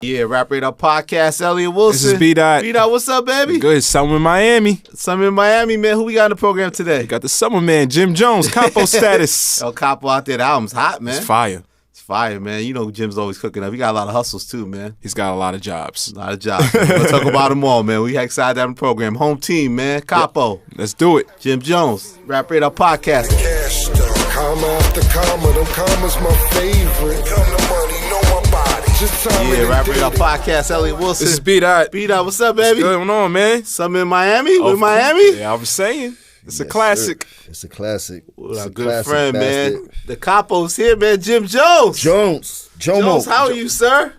Yeah, Rap Radar Podcast, Elliott Wilson. This is B.Dot. B.Dot, what's up, baby? Good. Summer in Miami. Summer in Miami, man. Who we got in the program today? We got the summer man, Jim Jones, CAPO status. El Capo out there. The album's hot, man. It's fire. It's fire, man. You know Jim's always cooking up. He got a lot of hustles, too, man. He's got a lot of jobs. A lot of jobs. We'll talk about them all, man. We excited to have the program. Home team, man. Capo. Let's do it. Jim Jones. Rap Radar Podcast. Cash stuff. Comma after comma. Them commas my favorite. Come to money, know my body. Just time Yeah, Rap Radar Podcast, Elliott Wilson. This is B.Dot. B.Dot, what's up, baby? What's going on, man? Summer in Miami? We're in Miami? Yeah, I was saying. It's a classic. Sir. It's a classic. Well, It's our a good classic, friend, bastard. man. The Capo's here, man. Jim Jones. Jomo. Jones, how are you, sir?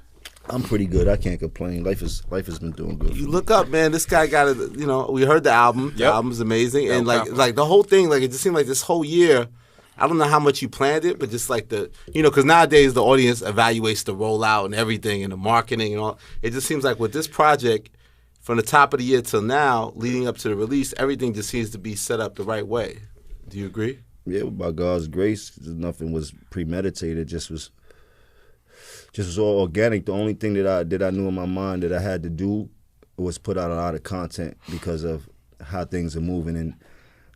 I'm pretty good. I can't complain. Life has been doing good. You look up, man. This guy got it. You know, we heard the album. The Yep. album's amazing, and Capo. like the whole thing. Like it just seemed like this whole year. I don't know how much you planned it, but just like because nowadays the audience evaluates the rollout and everything and the marketing and all. It just seems like with this project, from the top of the year till now, leading up to the release, everything just seems to be set up the right way. Do you agree? Yeah, by God's grace, nothing was premeditated. Just was all organic. The only thing that I knew in my mind that I had to do was put out a lot of content because of how things are moving in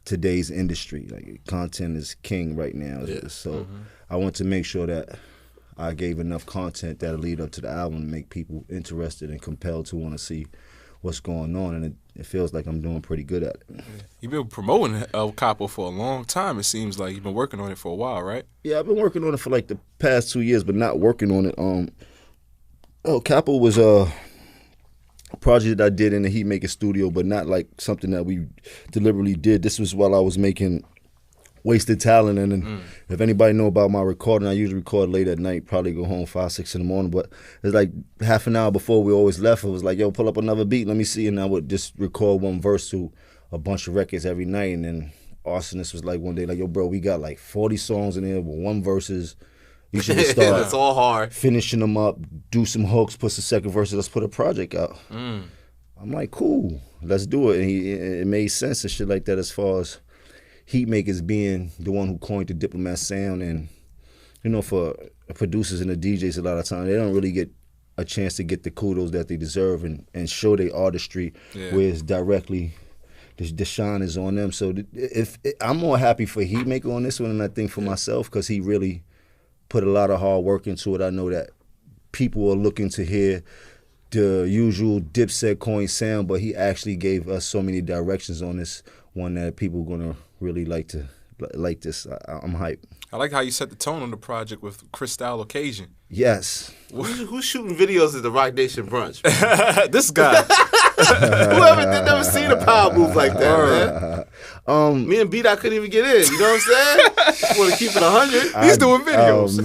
today's industry. Like content is king right now. Yeah. So I want to make sure that I gave enough content that'll lead up to the album to make people interested and compelled to want to see what's going on, and it feels like I'm doing pretty good at it. You've been promoting El Capo for a long time. It seems like you've been working on it for a while, right? Yeah, I've been working on it for like the past 2 years, but not working on it. El Capo was a project that I did in the Heatmakerz studio, but not like something that we deliberately did. This was while I was making Wasted Talent, and then if anybody know about my recording, I usually record late at night, probably go home 5, 6 in the morning, but it's like half an hour before we always left, it was like, yo, pull up another beat, let me see, and I would just record one verse to a bunch of records every night, and then Arsonist was like one day, like, yo, bro, we got like 40 songs in there with one verses, you should just start It's all hard. finishing them up, do some hooks, put some second verses, let's put a project out. I'm like, cool, let's do it, and it made sense and shit like that as far as Heatmakerz being the one who coined the Diplomat sound, and for producers and the DJs a lot of times they don't really get a chance to get the kudos that they deserve and show their artistry where it's directly the shine is on them. So I'm more happy for Heatmakerz on this one than I think for myself, because he really put a lot of hard work into it. I know that people are looking to hear the usual Dipset coin sound, but he actually gave us so many directions on this one that people are gonna really like this. I'm hyped. I like how you set the tone on the project with Crystal Occasion. Yes. Who's shooting videos at the Rock Nation brunch? This guy. Whoever never seen a power move like that, man. Me and B.Dot couldn't even get in. You know what I'm saying? Want to keep it 100. He's doing videos.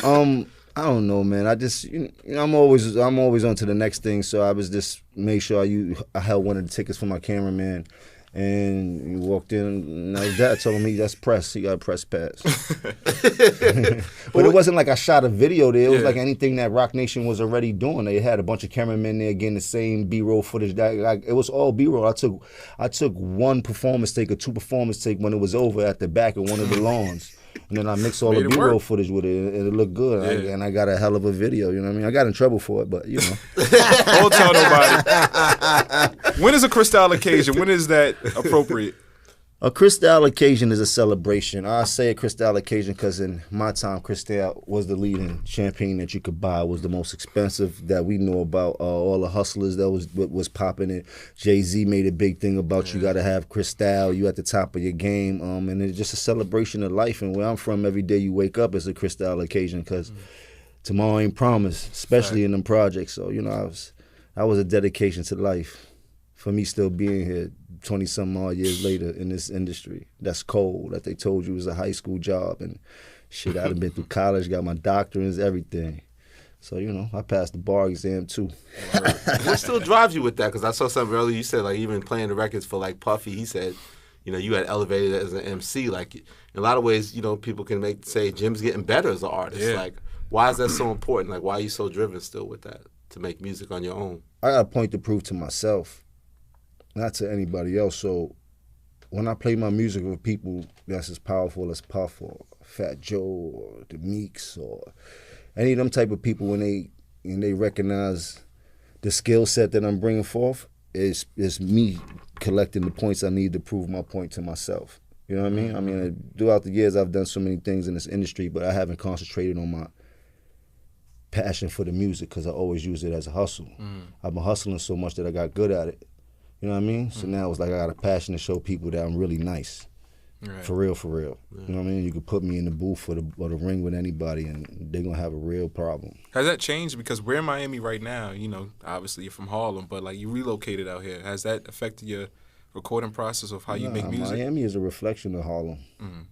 Oh man. I don't know, man. I just, I'm always on to the next thing. So I was just make sure I held one of the tickets for my cameraman, and he walked in. And my dad told him that's press. He got a press pass. But it wasn't like I shot a video there. It was like anything that Rock Nation was already doing. They had a bunch of cameramen there getting the same B-roll footage. It was all B-roll. I took one performance take or two performance take when it was over at the back of one of the lawns. And then I mixed all the B-roll footage with it, and it looked good. And I got a hell of a video, you know what I mean? I got in trouble for it, but, Don't tell nobody. When is a Crystal Occasion? When is that appropriate? A Crystal Occasion is a celebration. I say a Crystal Occasion because in my time, Crystal was the leading champagne that you could buy. It was the most expensive that we know about. All the hustlers that was popping it. Jay-Z made a big thing about you got to have Crystal. You at the top of your game. And it's just a celebration of life. And where I'm from, every day you wake up is a Crystal Occasion because tomorrow ain't promised, especially in them projects. So, that was a dedication to life for me still being here 20-some odd years later in this industry. That's cold, that they told you was a high school job. And shit, I'd have been through college, got my doctorates, everything. So, I passed the bar exam too. What still drives you with that? Because I saw something earlier, you said, like, even playing the records for, like, Puffy, he said, you had elevated as an MC. Like, in a lot of ways, people can say Jim's getting better as an artist. Yeah. Like, why is that so important? Like, why are you so driven still with that, to make music on your own? I got a point to prove to myself, not to anybody else. So when I play my music with people that's as powerful as Puff or Fat Joe or the Meeks or any of them type of people, when they and they recognize the skill set that I'm bringing forth, is me collecting the points I need to prove my point to myself. You know what I mean? I mean, throughout the years, I've done so many things in this industry, but I haven't concentrated on my passion for the music because I always use it as a hustle. I've been hustling so much that I got good at it. You know what I mean? So now it's like I got a passion to show people that I'm really nice. Right. For real, for real. Yeah. You know what I mean? You could put me in the booth or the ring with anybody and they're going to have a real problem. Has that changed? Because we're in Miami right now. You know, obviously you're from Harlem, but like you relocated out here. Has that affected your recording process of how you make music? Miami is a reflection of Harlem.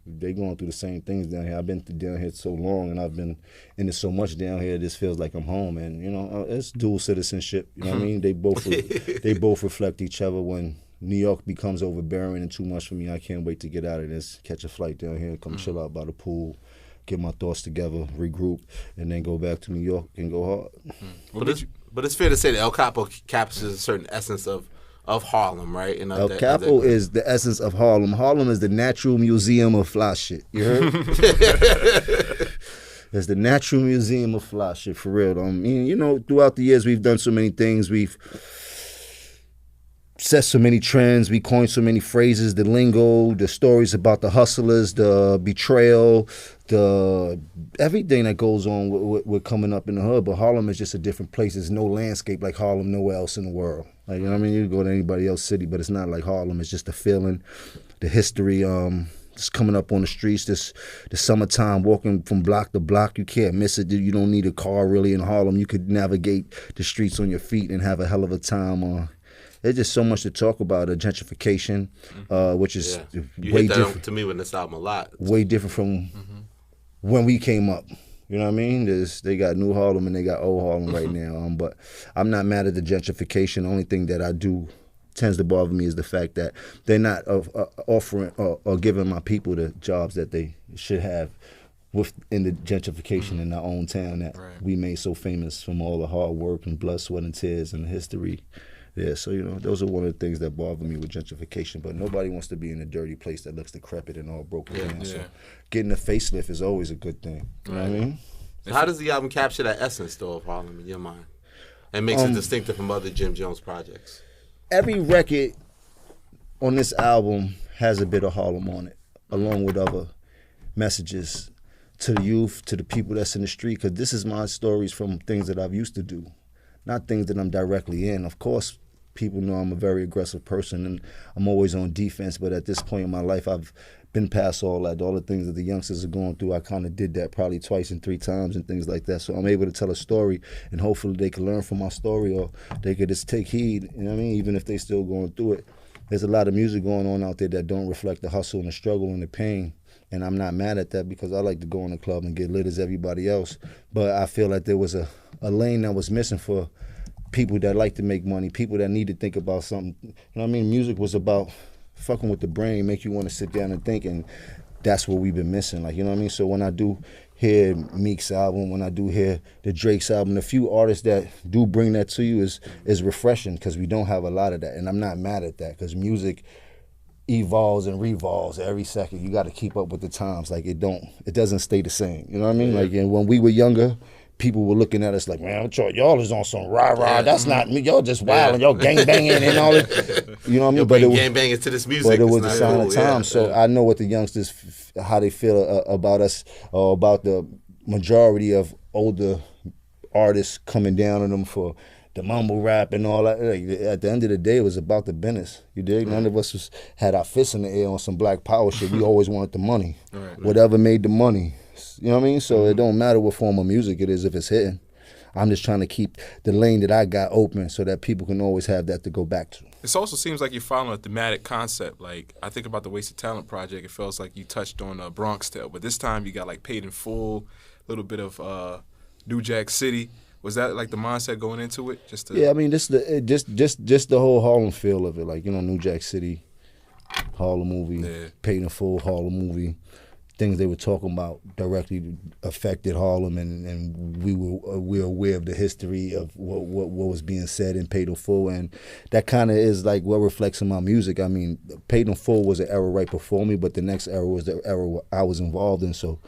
They going through the same things down here. I've been down here so long, and I've been in it so much down here. This feels like I'm home, and you know, it's dual citizenship. You know what I mean? They both reflect each other. When New York becomes overbearing and too much for me, I can't wait to get out of this. Catch a flight down here, come chill out by the pool, get my thoughts together, regroup, and then go back to New York and go hard. But it's fair to say that El Capo captures a certain essence of Harlem, right? And El Capo is the essence of Harlem. Harlem is the natural museum of fly shit. You heard? It's the natural museum of fly shit, for real. I mean, you know, throughout the years, we've done so many things. We've set so many trends. We coined so many phrases, the lingo, the stories about the hustlers, the betrayal, the everything that goes on with coming up in the hood. But Harlem is just a different place. There's no landscape like Harlem nowhere else in the world. Like, you know what I mean? You can go to anybody else's city, but it's not like Harlem. It's just the feeling, the history, just coming up on the streets, the summertime, walking from block to block. You can't miss it. You don't need a car really in Harlem. You could navigate the streets on your feet and have a hell of a time. There's just so much to talk about. Gentrification, which is you way hit that different to me with this album a lot. Way different from when we came up. You know what I mean? They got New Harlem and they got Old Harlem right now. But I'm not mad at the gentrification. The only thing that I do tends to bother me is the fact that they're not offering or giving my people the jobs that they should have within the gentrification in our own town that we made so famous from all the hard work and blood, sweat, and tears and the history. Yeah, so, you know, those are one of the things that bother me with gentrification. But nobody wants to be in a dirty place that looks decrepit and all broken down. So getting a facelift is always a good thing. You know what I mean? So how does the album capture that essence, though, of Harlem in your mind? And makes it distinctive from other Jim Jones projects? Every record on this album has a bit of Harlem on it, along with other messages to the youth, to the people that's in the street, because this is my stories from things that I've used to do, not things that I'm directly in. Of course, people know I'm a very aggressive person and I'm always on defense, but at this point in my life, I've been past all that. All the things that the youngsters are going through, I kind of did that probably twice and 3 times and things like that. So I'm able to tell a story and hopefully they can learn from my story or they could just take heed, you know what I mean, even if they still going through it. There's a lot of music going on out there that don't reflect the hustle and the struggle and the pain. And I'm not mad at that because I like to go in the club and get lit as everybody else. But I feel like there was a lane that was missing for people that like to make money, people that need to think about something. You know what I mean? Music was about fucking with the brain, make you want to sit down and think, and that's what we've been missing. Like, you know what I mean? So when I do hear Meek's album, when I do hear the Drake's album, the few artists that do bring that to you is refreshing because we don't have a lot of that. And I'm not mad at that because music evolves and revolves every second. You got to keep up with the times. Like, it doesn't stay the same. You know what I mean? Like, and when we were younger, people were looking at us like, man, y'all is on some rah-rah. That's not me. Y'all just wild and y'all gang-banging and all that. You know what I mean? But gang-banging to this music. But it was the sign of time. So I know what the youngsters, how they feel about us, or about the majority of older artists coming down on them for the mumble rap and all that. Like, at the end of the day, it was about the business. You dig? None of us had our fists in the air on some black power shit. We always wanted the money. Whatever made the money. You know what I mean? So it don't matter what form of music it is if it's hitting. I'm just trying to keep the lane that I got open so that people can always have that to go back to. It also seems like you're following a thematic concept. Like, I think about the Wasted Talent project. It feels like you touched on Bronx Tale, but this time you got like Paid in Full, a little bit of New Jack City. Was that like the mindset going into it? Yeah, I mean, just the whole Harlem feel of it. Like, you know, New Jack City, Harlem movie, Paid in Full, Harlem movie. Things they were talking about directly affected Harlem, and we were aware of the history of what was being said in Paid in Full, and that kind of is like what reflects in my music. I mean, Paid in Full was an era right before me, but the next era was the era I was involved in. So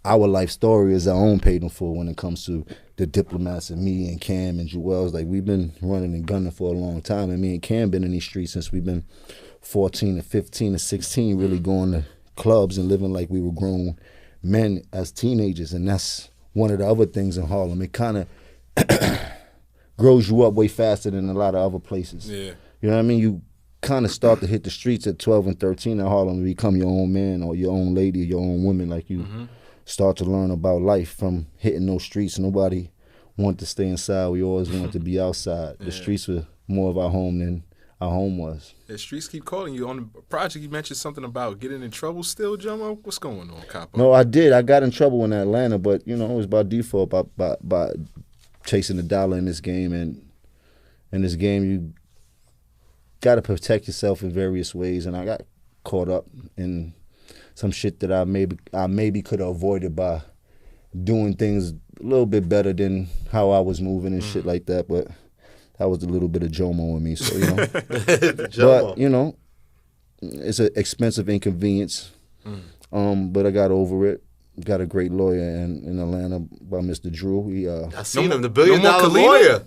our life story is our own Paid in Full when it comes to the Diplomats and me and Cam and Joel's, like we've been running and gunning for a long time, and me and Cam been in these streets since we've been 14 to 15 to 16, really going to clubs and living like we were grown men as teenagers, and that's one of the other things in Harlem. It kind of grows you up way faster than a lot of other places. Yeah. You know what I mean? You kind of start to hit the streets at 12 and 13 in Harlem and become your own man or your own lady or your own woman. Like you start to learn about life from hitting those streets. Nobody wanted to stay inside. We always wanted to be outside. The streets were more of our home than our home was. The streets keep calling you. On the project, you mentioned something about getting in trouble still, Jomo. What's going on, Capo? No, I did. I got in trouble in Atlanta, but, you know, it was by default, by chasing the dollar in this game. And in this game, you got to protect yourself in various ways. And I got caught up in some shit that I maybe could have avoided by doing things a little bit better than how I was moving and shit like that. But that was a little bit of Jomo in me, so, you know. But, you know, it's an expensive inconvenience. But I got over it. Got a great lawyer in Atlanta by Mr. Drew. I seen him, the $1 billion lawyer.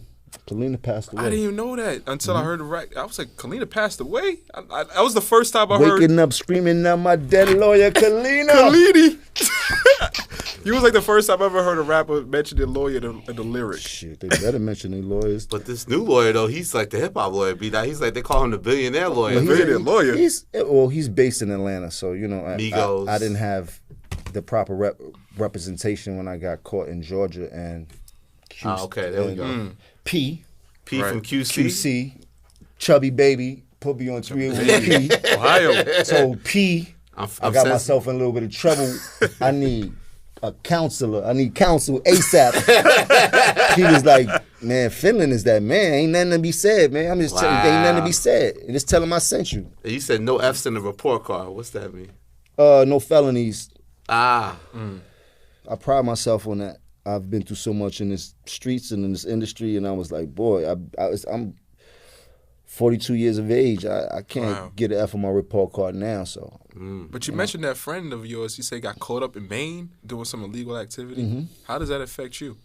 Kalina passed away. I didn't even know that until I heard the right. I was like, Kalina passed away? That was the first time I heard. Waking up screaming, now my dead lawyer, Kalina. Kalini. You was like the first time I ever heard a rapper mention the lawyer in the lyric. Shit, they better mention their lawyers. But this new lawyer, though, he's like the hip-hop lawyer, B.Dot. He's like, they call him the billionaire lawyer. Well, Billionaire lawyer? He's based in Atlanta, so, you know, I didn't have the proper representation when I got caught in Georgia and QC. Okay, there we go. P from QC. QC, Chubby Baby, put me on 3 P. Ohio. So P, I got sensitive. myself in a little bit of trouble. I need a counselor. I need counsel ASAP. He was like, man, Finland is that man. Ain't nothing to be said, man. I'm just telling you, ain't nothing to be said. And just tell him I sent you. You said no F's in the report card. What's that mean? No felonies. I pride myself on that. I've been through so much in this streets and in this industry, and I was like, boy, I'm 42 years of age. I can't get an F on my report card now. So, But you mentioned that friend of yours. You say got caught up in Maine doing some illegal activity. How does that affect you?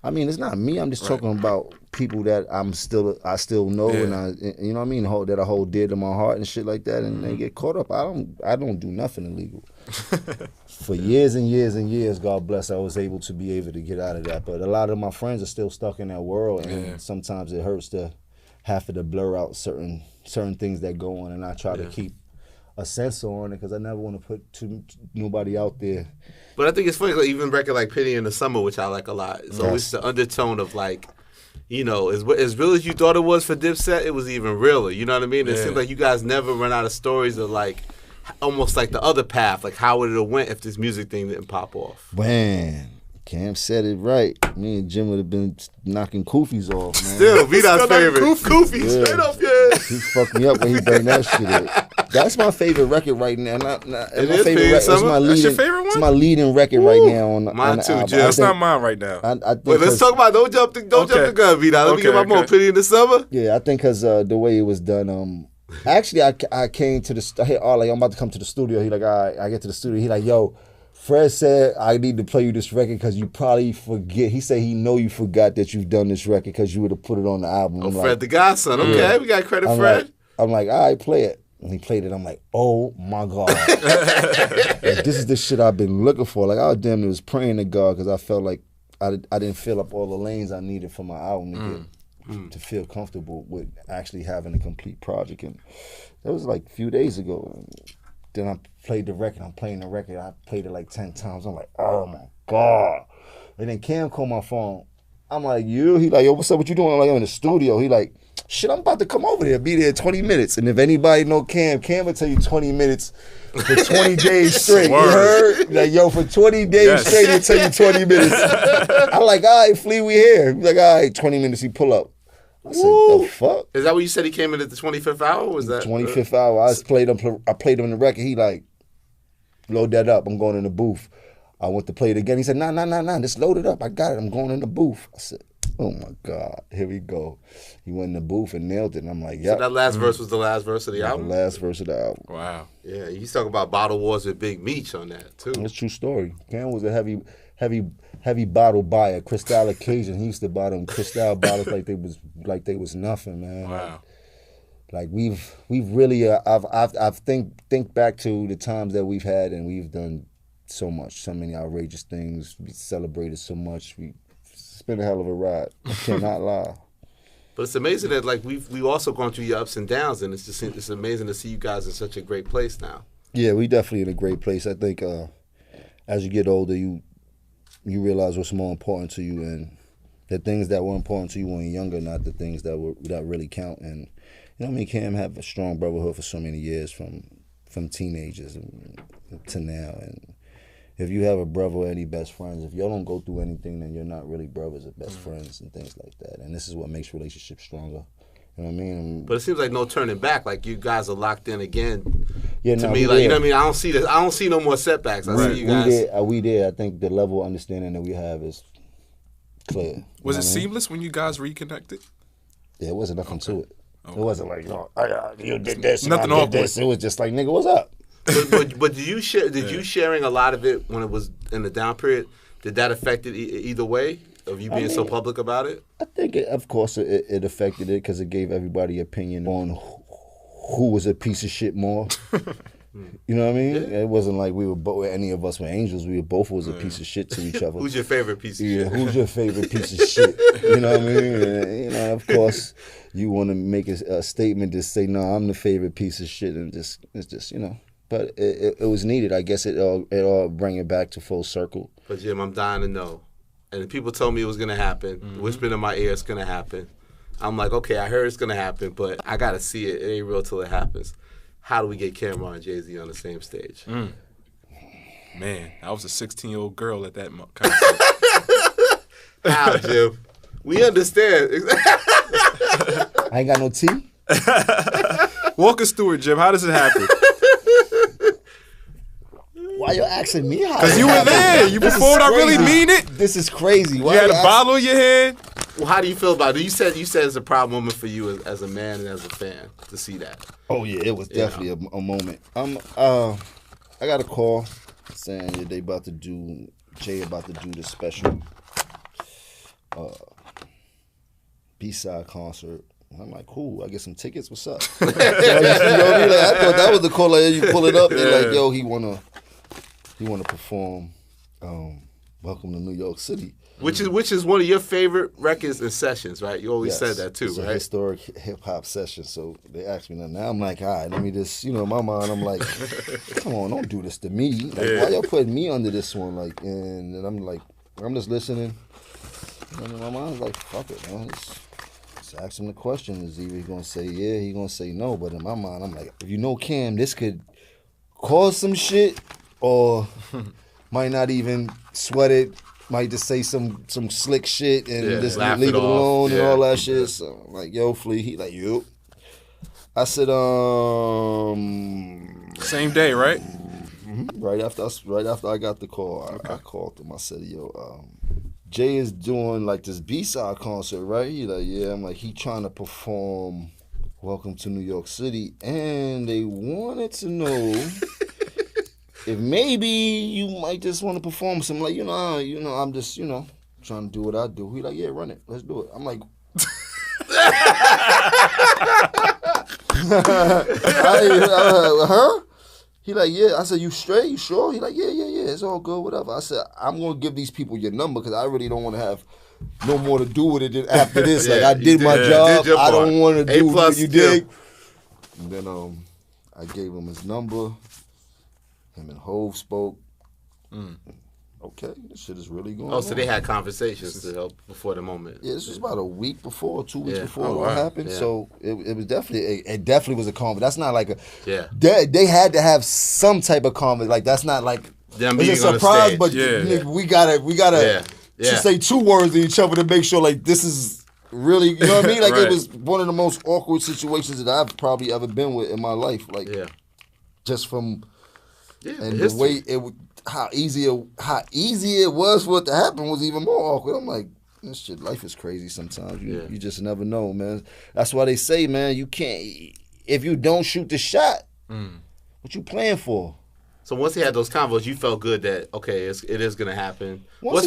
I mean, it's not me. I'm just talking about people that I still know, and you know what I mean, that I hold dear to my heart and shit like that, and they get caught up. I don't do nothing illegal. For years and years and years, God bless, I was able to get out of that. But a lot of my friends are still stuck in that world, and sometimes it hurts to have to blur out certain things that go on, and I try to keep a censor on it because I never want to put nobody out there. But I think it's funny, like, even a record like Penny in the Summer, which I like a lot, it's always the undertone of, like, you know, as real as you thought it was for Dipset, it was even realer. You know what I mean? It seems like you guys never run out of stories of, like, almost like the other path. Like, how would it have went if this music thing didn't pop off? Man, Cam said it right. Me and Jim would have been knocking koofies off, man. Still, B.Dot's favorite. Koofies, straight up, He fucked me up when he bring that shit up. That's my favorite record right now. It's your favorite one? It's my leading record right now on mine the too, album. Jim. That's not mine right now. Wait, let's talk about Don't Jump the Gun, B.Dot. Let me get my more Penny in the Summer. Yeah, I think because the way it was done. Actually, I came to the. Hey, I'm about to come to the studio. He like, all right. I get to the studio. He like, yo, Fred said I need to play you this record because you probably forget. He said he know you forgot that you've done this record because you would have put it on the album. Oh, Fred the Godson. Okay, we got credit, Fred. I'm like, all right, play it. And he played it. I'm like, oh my God. Like, this is the shit I've been looking for. Like, I damn near was praying to God because I felt like I didn't fill up all the lanes I needed for my album to feel comfortable with actually having a complete project. And that was like a few days ago. Then I played the record. I'm playing the record. I played it like 10 times. I'm like, oh my God. And then Cam called my phone. I'm like, you? He like, yo, what's up? What you doing? I'm like, I'm in the studio. He like, shit, I'm about to come over there. Be there in 20 minutes. And if anybody know Cam will tell you 20 minutes for 20 days straight. You heard? Like, yo, for 20 days straight, he'll tell you 20 minutes. I'm like, all right, Flea, we here. He's like, all right, 20 minutes, he pull up. I said, the fuck? Is that what you said he came in at the 25th hour? Was that 25th hour? I played him the record. He like, load that up. I'm going in the booth. I went to play it again. He said, nah, just load it up. I got it. I'm going in the booth. I said, oh my God, here we go. He went in the booth and nailed it. And I'm like, yeah. So that last verse was the last verse of the album? The last verse of the album. Wow. Yeah, he's talking about Bottle Wars with Big Meech on that, too. That's a true story. Cam was a heavy heavy bottle buyer, Cristal occasion. He used to buy them Cristal bottles like they was nothing, man. Wow. Like we've really I've think back to the times that we've had, and we've done so much, so many outrageous things. We celebrated so much. It's been a hell of a ride. I cannot lie. But it's amazing that like we've also gone through your ups and downs, and it's amazing to see you guys in such a great place now. Yeah, we definitely in a great place. I think as you get older, you realize what's more important to you, and the things that were important to you when you're younger, not the things that really count. And you know, me and Cam have a strong brotherhood for so many years, from teenagers to now. And if you have a brother or any best friends, if y'all don't go through anything, then you're not really brothers or best friends and things like that. And this is what makes relationships stronger. You know what I mean? But it seems like no turning back. Like you guys are locked in again. Yeah, to me, like you know what I mean. I don't see this. I don't see no more setbacks. I see you guys. We did. I think the level of understanding that we have is clear. Was it seamless when you guys reconnected? Yeah, it wasn't nothing to it. Okay. It wasn't like, you did this, nothing I did awkward. this. It was just like, nigga, what's up? But did you share? Did you sharing a lot of it when it was in the down period? Did that affect it either way? Of you being so public about it? I think, of course, it affected it because it gave everybody opinion on who was a piece of shit more. You know what I mean? Yeah. It wasn't like we were both. Any of us were angels. We were both was a piece of shit to each other. Who's your favorite piece of shit? Yeah, who's your favorite piece of shit? You know what I mean? And, you know, of course, you want to make a statement to say, no, I'm the favorite piece of shit, and it's just, you know. But it was needed. I guess it all bring it back to full circle. But Jim, I'm dying to know. And people told me it was gonna happen. Whispering in my ear, it's gonna happen. I'm like, okay, I heard it's gonna happen, but I gotta see it. It ain't real till it happens. How do we get Cameron and Jay-Z on the same stage? Man, I was a 16-year-old girl at that concert. How, Jim? We understand. I ain't got no tea. Walk us through it, Jim. How does it happen? Why you asking me how? Because you were there. You performed. I really mean it. This is crazy. Why you had a bottle in your hand. Well, how do you feel about it? You said it's a proud moment for you as a man and as a fan to see that. Oh yeah, it was definitely a moment. I got a call saying that Jay about to do the special B-side concert. I'm like, cool. I get some tickets. What's up? You know what I mean? Like, I thought that was the call. Like, you pull it up and like, yo, he wanna perform. Welcome to New York City. Which is one of your favorite records and sessions, right? You always said that too, it's right? A historic hip hop session. So they asked me that. Now I'm like, all right, let me just, in my mind, I'm like, come on, don't do this to me. Like, why y'all putting me under this one? Like, and I'm like, I'm just listening. And in my mind's like, fuck it, man. Just ask him the question. Is either he gonna say yeah, he gonna say no. But in my mind, I'm like, if you know Cam, this could cause some shit, or might not even sweat it. Might just say some slick shit and just leave it alone and all that shit. So I'm like, yo, Flea, he like, yo. I said, same day, right? Right after I got the call, I called him. I said, yo, Jay is doing like this B-side concert, right? He like, yeah. I'm like, he trying to perform Welcome to New York City, and they wanted to know if maybe you might just want to perform something. Like, I'm just, trying to do what I do. He like, yeah, run it. Let's do it. I'm like, huh? He like, yeah. I said, you straight? You sure? He like, yeah. It's all good, whatever. I said, I'm going to give these people your number because I really don't want to have no more to do with it after this. Like, I did my job. I don't want to do what you did. And then I gave him his number. Him and Hove spoke. Okay, this shit is really going on. Oh, so they had conversations to help before the moment. Yeah, this was about a week before, 2 weeks before it all happened. Yeah. So it was definitely was a conversation. That's not like a They had to have some type of conversation. Like that's not like it's a surprise, but we gotta say 2 words to each other to make sure like this is really, you know what I mean? Like it was one of the most awkward situations that I've probably ever been with in my life. Like just from. Yeah, and the way how easy it was for it to happen was even more awkward. I'm like, this shit, life is crazy sometimes. You just never know, man. That's why they say, man, you can't, if you don't shoot the shot, what you playing for? So once he had those convos, you felt good that okay, it is gonna happen. Once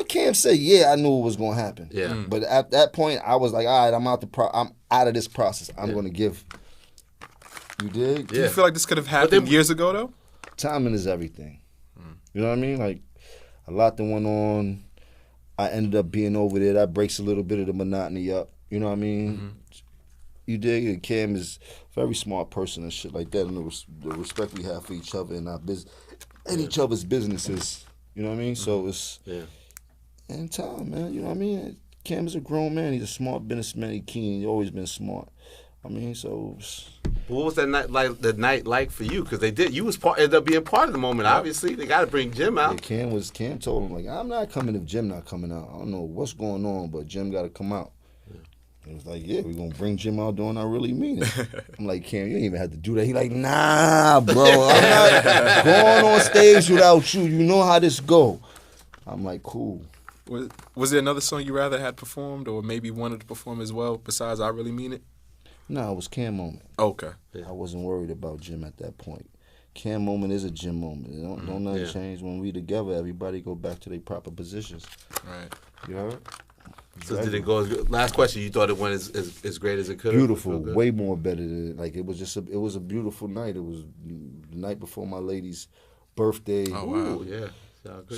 Cam said, yeah, I knew it was gonna happen. Yeah. But at that point, I was like, all right, I'm out of this process. I'm gonna give. You dig? Do you feel like this could have happened years ago though? Timing is everything. You know what I mean? Like a lot that went on. I ended up being over there. That breaks a little bit of the monotony up. You know what I mean? You dig? And Cam is a very smart person and shit like that. And the respect we have for each other and our business, and each other's businesses. You know what I mean? So it's and time, man. You know what I mean? Cam is a grown man. He's a smart businessman. He's keen. He's always been smart. I mean, so. What was that night like? The night like for you? Because you ended up being part of the moment. Obviously, they got to bring Jim out. Yeah, Cam told him like, I'm not coming if Jim not coming out. I don't know what's going on, but Jim got to come out. It was like, yeah, we're gonna bring Jim out doing I really mean it. I'm like, Cam, you ain't even have to do that. He like, nah, bro, I'm not going on stage without you. You know how this go. I'm like, cool. Was there another song you rather had performed or maybe wanted to perform as well besides I Really Mean It? No, it was Cam Moment. Okay. I wasn't worried about Jim at that point. Cam Moment is a Jim moment. Don't nothing change. When we together, everybody go back to their proper positions. Right. You heard? So did it go? Last question. You thought it went as great as it could? Beautiful, way more better than like it was. It was a beautiful night. It was the night before my lady's birthday. Oh wow, Ooh, yeah.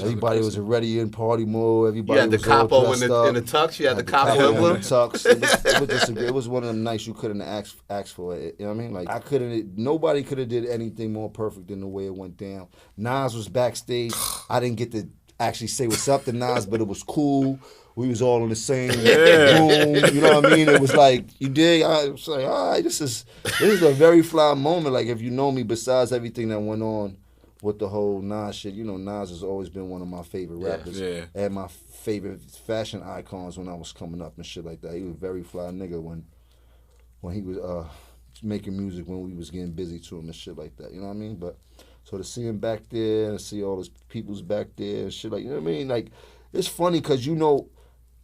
Everybody was already in party mode. Everybody you had the was all capo dressed up. in the tux. You had the capo in the tux. It was one of them nights you couldn't ask for it. You know what I mean? Like nobody could have did anything more perfect than the way it went down. Nas was backstage. I didn't get to actually say what's up to Nas, but it was cool. We was all in the same room. You know what I mean? It was like, you dig? I was like, all right, this is a very fly moment. Like, if you know me, besides everything that went on with the whole Nas shit, you know, Nas has always been one of my favorite rappers. Yeah. And my favorite fashion icons when I was coming up and shit like that. He was a very fly nigga when he was making music, when we was getting busy to him and shit like that. You know what I mean? But so to see him back there and see all his peoples back there and shit like, you know what I mean? Like, it's funny because, you know,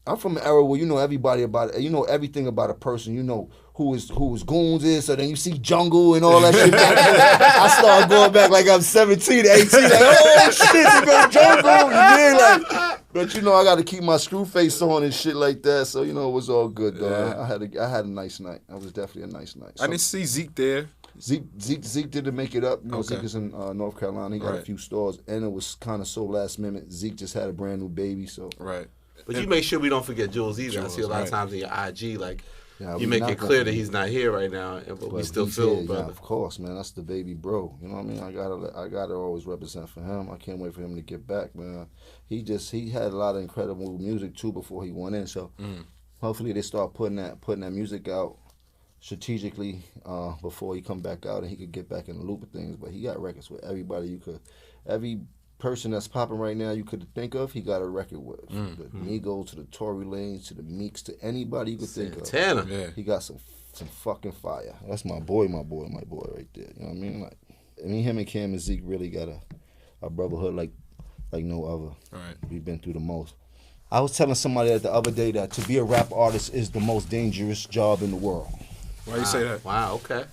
I'm from an era where you know everybody about it. You know everything about a person. You know who his goons is. So then you see Jungle and all that shit. I started going back like I'm 17, 18. Like, oh shit, you go Jungle. Yeah, like, but you know I got to keep my screw face on and shit like that. So you know it was all good though. Yeah. I had a nice night. It was definitely a nice night. I didn't see Zeke there. Zeke didn't make it up. You know, Okay. Zeke is in North Carolina. He got a few stores, and it was kind of so last minute. Zeke just had a brand new baby, so Right. But you make sure we don't forget Jules either. Jules, I see a lot of right. times in your IG, like Yeah, you we make not it clear gonna- that he's not here right now, but we still he's feel, here, brother. Yeah, of course, man. That's the baby bro. You know what I mean? I gotta always represent for him. I can't wait for him to get back, man. He had a lot of incredible music too before he went in. So hopefully they start putting that music out strategically before he come back out and he could get back in the loop of things. But he got records with everybody every person that's popping right now you could think of, he got a record with. The Migos to the Tory Lanez to the Meeks to anybody you could think of. Santana. Yeah. He got some fucking fire. That's my boy right there. You know what I mean? Like, him and Cam and Zeke really got a brotherhood like no other. All right. We've been through the most. I was telling somebody the other day that to be a rap artist is the most dangerous job in the world. Why you say that? Wow, okay.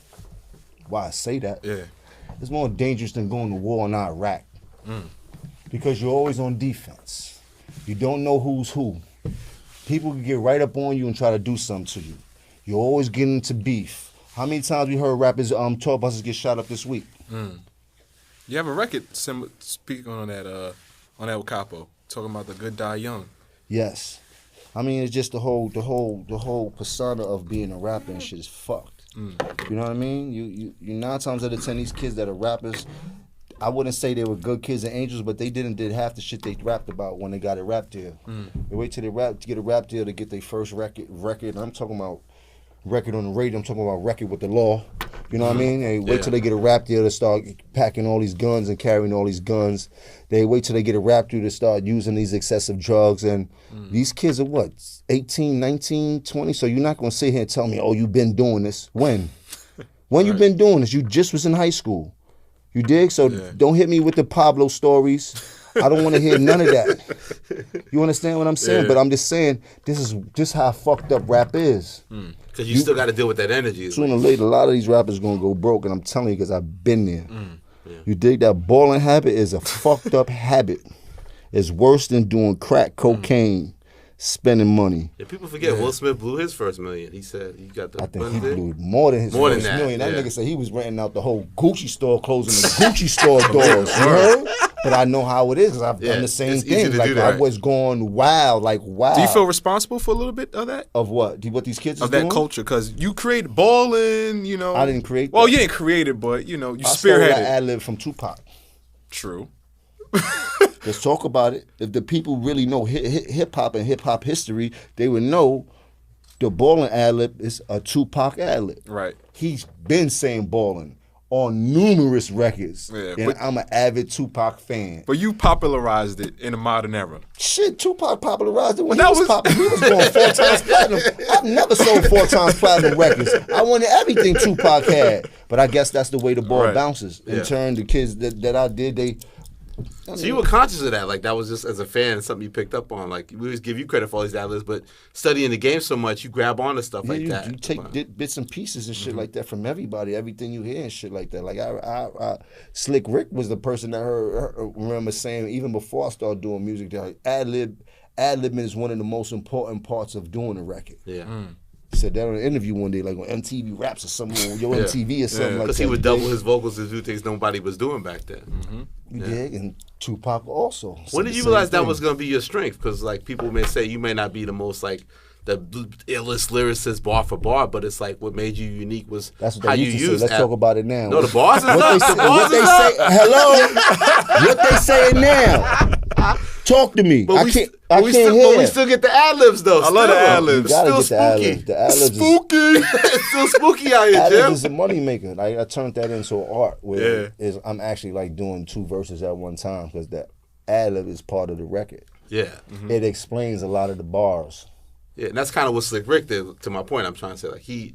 Why I say that? Yeah. It's more dangerous than going to war in Iraq. Because you're always on defense. You don't know who's who. People can get right up on you and try to do something to you. You're always getting into beef. How many times we heard rappers, tour buses get shot up this week? You have a record speaking on that with Capo, talking about the good die young. Yes. I mean, it's just the whole persona of being a rapper and shit is fucked. You know what I mean? You 9 times out of 10, these kids that are rappers, I wouldn't say they were good kids and angels, but they did half the shit they rapped about when they got a rap deal. They wait till they get a rap deal to get their first record. And I'm talking about record on the radio. I'm talking about record with the law. You know what I mean? They wait till they get a rap deal to start packing all these guns and carrying all these guns. They wait till they get a rap deal to start using these excessive drugs. And these kids are what, 18, 19, 20? So you're not going to sit here and tell me, oh, you've been doing this. When? When you been doing this? You just was in high school. You dig? So don't hit me with the Pablo stories. I don't want to hear none of that. You understand what I'm saying? Yeah. But I'm just saying, this is just how fucked up rap is. Because you still got to deal with that energy. Sooner or later, a lot of these rappers going to go broke, and I'm telling you because I've been there. You dig? That balling habit is a fucked up habit. It's worse than doing crack cocaine, spending money. Yeah, people forget Will Smith blew his first million. He said he got the. I think he blew more than his first million. That nigga said he was renting out the whole Gucci store, closing the Gucci store doors. You heard? But I know how it is because I've done the same thing. Like I was going wild, like wild. Do you feel responsible for a little bit of that? Of what? What these kids of is doing? That culture? Because you created balling, you know. I didn't create. Well, that. you didn't create it, but you know, you I spearheaded. I ad-lib from Tupac. True. Let's talk about it. If the people really know hip hop and hip hop history, they would know the ballin' ad-lib is a Tupac ad-lib. Right. He's been saying ballin' on numerous records. Yeah, and I'm an avid Tupac fan. But you popularized it in the modern era. Shit, Tupac popularized it when he was popping. He was going 4 times platinum. I've never sold 4 times platinum records. I wanted everything Tupac had. But I guess that's the way the ball bounces. In turn, the kids that I did, So you were conscious of that, like that was just as a fan something you picked up on. Like we always give you credit for all these ad-libs, but studying the game so much, you grab onto stuff like that. You take bits and pieces and shit like that from everybody, everything you hear and shit like that. Like I Slick Rick was the person that remember saying even before I started doing music that ad-libbing is one of the most important parts of doing a record. Yeah. He said that on an interview one day, like on MTV Raps or something, on Yo MTV or something like that. Because he would double his vocals to do things nobody was doing back then. You dig? And Tupac also. When did you realize that was going to be your strength? Because like people may say you may not be the most like the illest lyricist bar for bar, but it's like what made you unique was that's what how they you used to use. say. Let's talk about it now. No, the bars is what up. They say. Hello. What they saying now? Talk to me. But I can't hear. But we still get the ad-libs though. I love the ad-libs. You gotta still get spooky. the ad-libs. Spooky. It's still spooky out here, Jim. Ad-libs is a money maker. Like I turned that into art where I'm actually like doing 2 verses at one time because that ad-lib is part of the record. Yeah. It explains a lot of the bars. Yeah, and that's kind of what Slick Rick did. To my point, I'm trying to say like he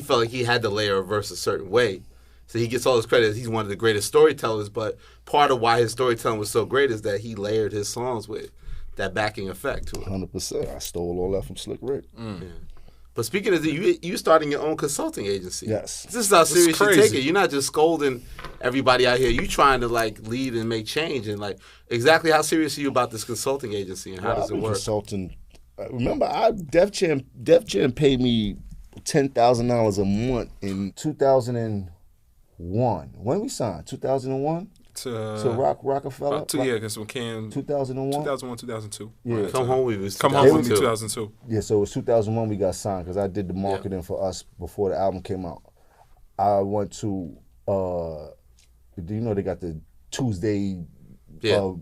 felt like he had to layer a verse a certain way. So he gets all his credit. He's one of the greatest storytellers, but part of why his storytelling was so great is that he layered his songs with that backing effect to it. 100%. I stole all that from Slick Rick. Yeah. But speaking of you starting your own consulting agency. Yes. This is how serious you take it. You're not just scolding everybody out here. You trying to like lead and make change. And like exactly how serious are you about this consulting agency and how does it work? Consulting. Remember, Def Jam paid me $10,000 a month in 2001. When we signed? 2001? To Rockefeller? Because when Cam... 2001? 2001, 2002. Yeah. Right. Come Home with me. Come Home with me, 2002. Yeah, so it was 2001 we got signed because I did the marketing for us before the album came out. I went to, do you know they got the Tuesday...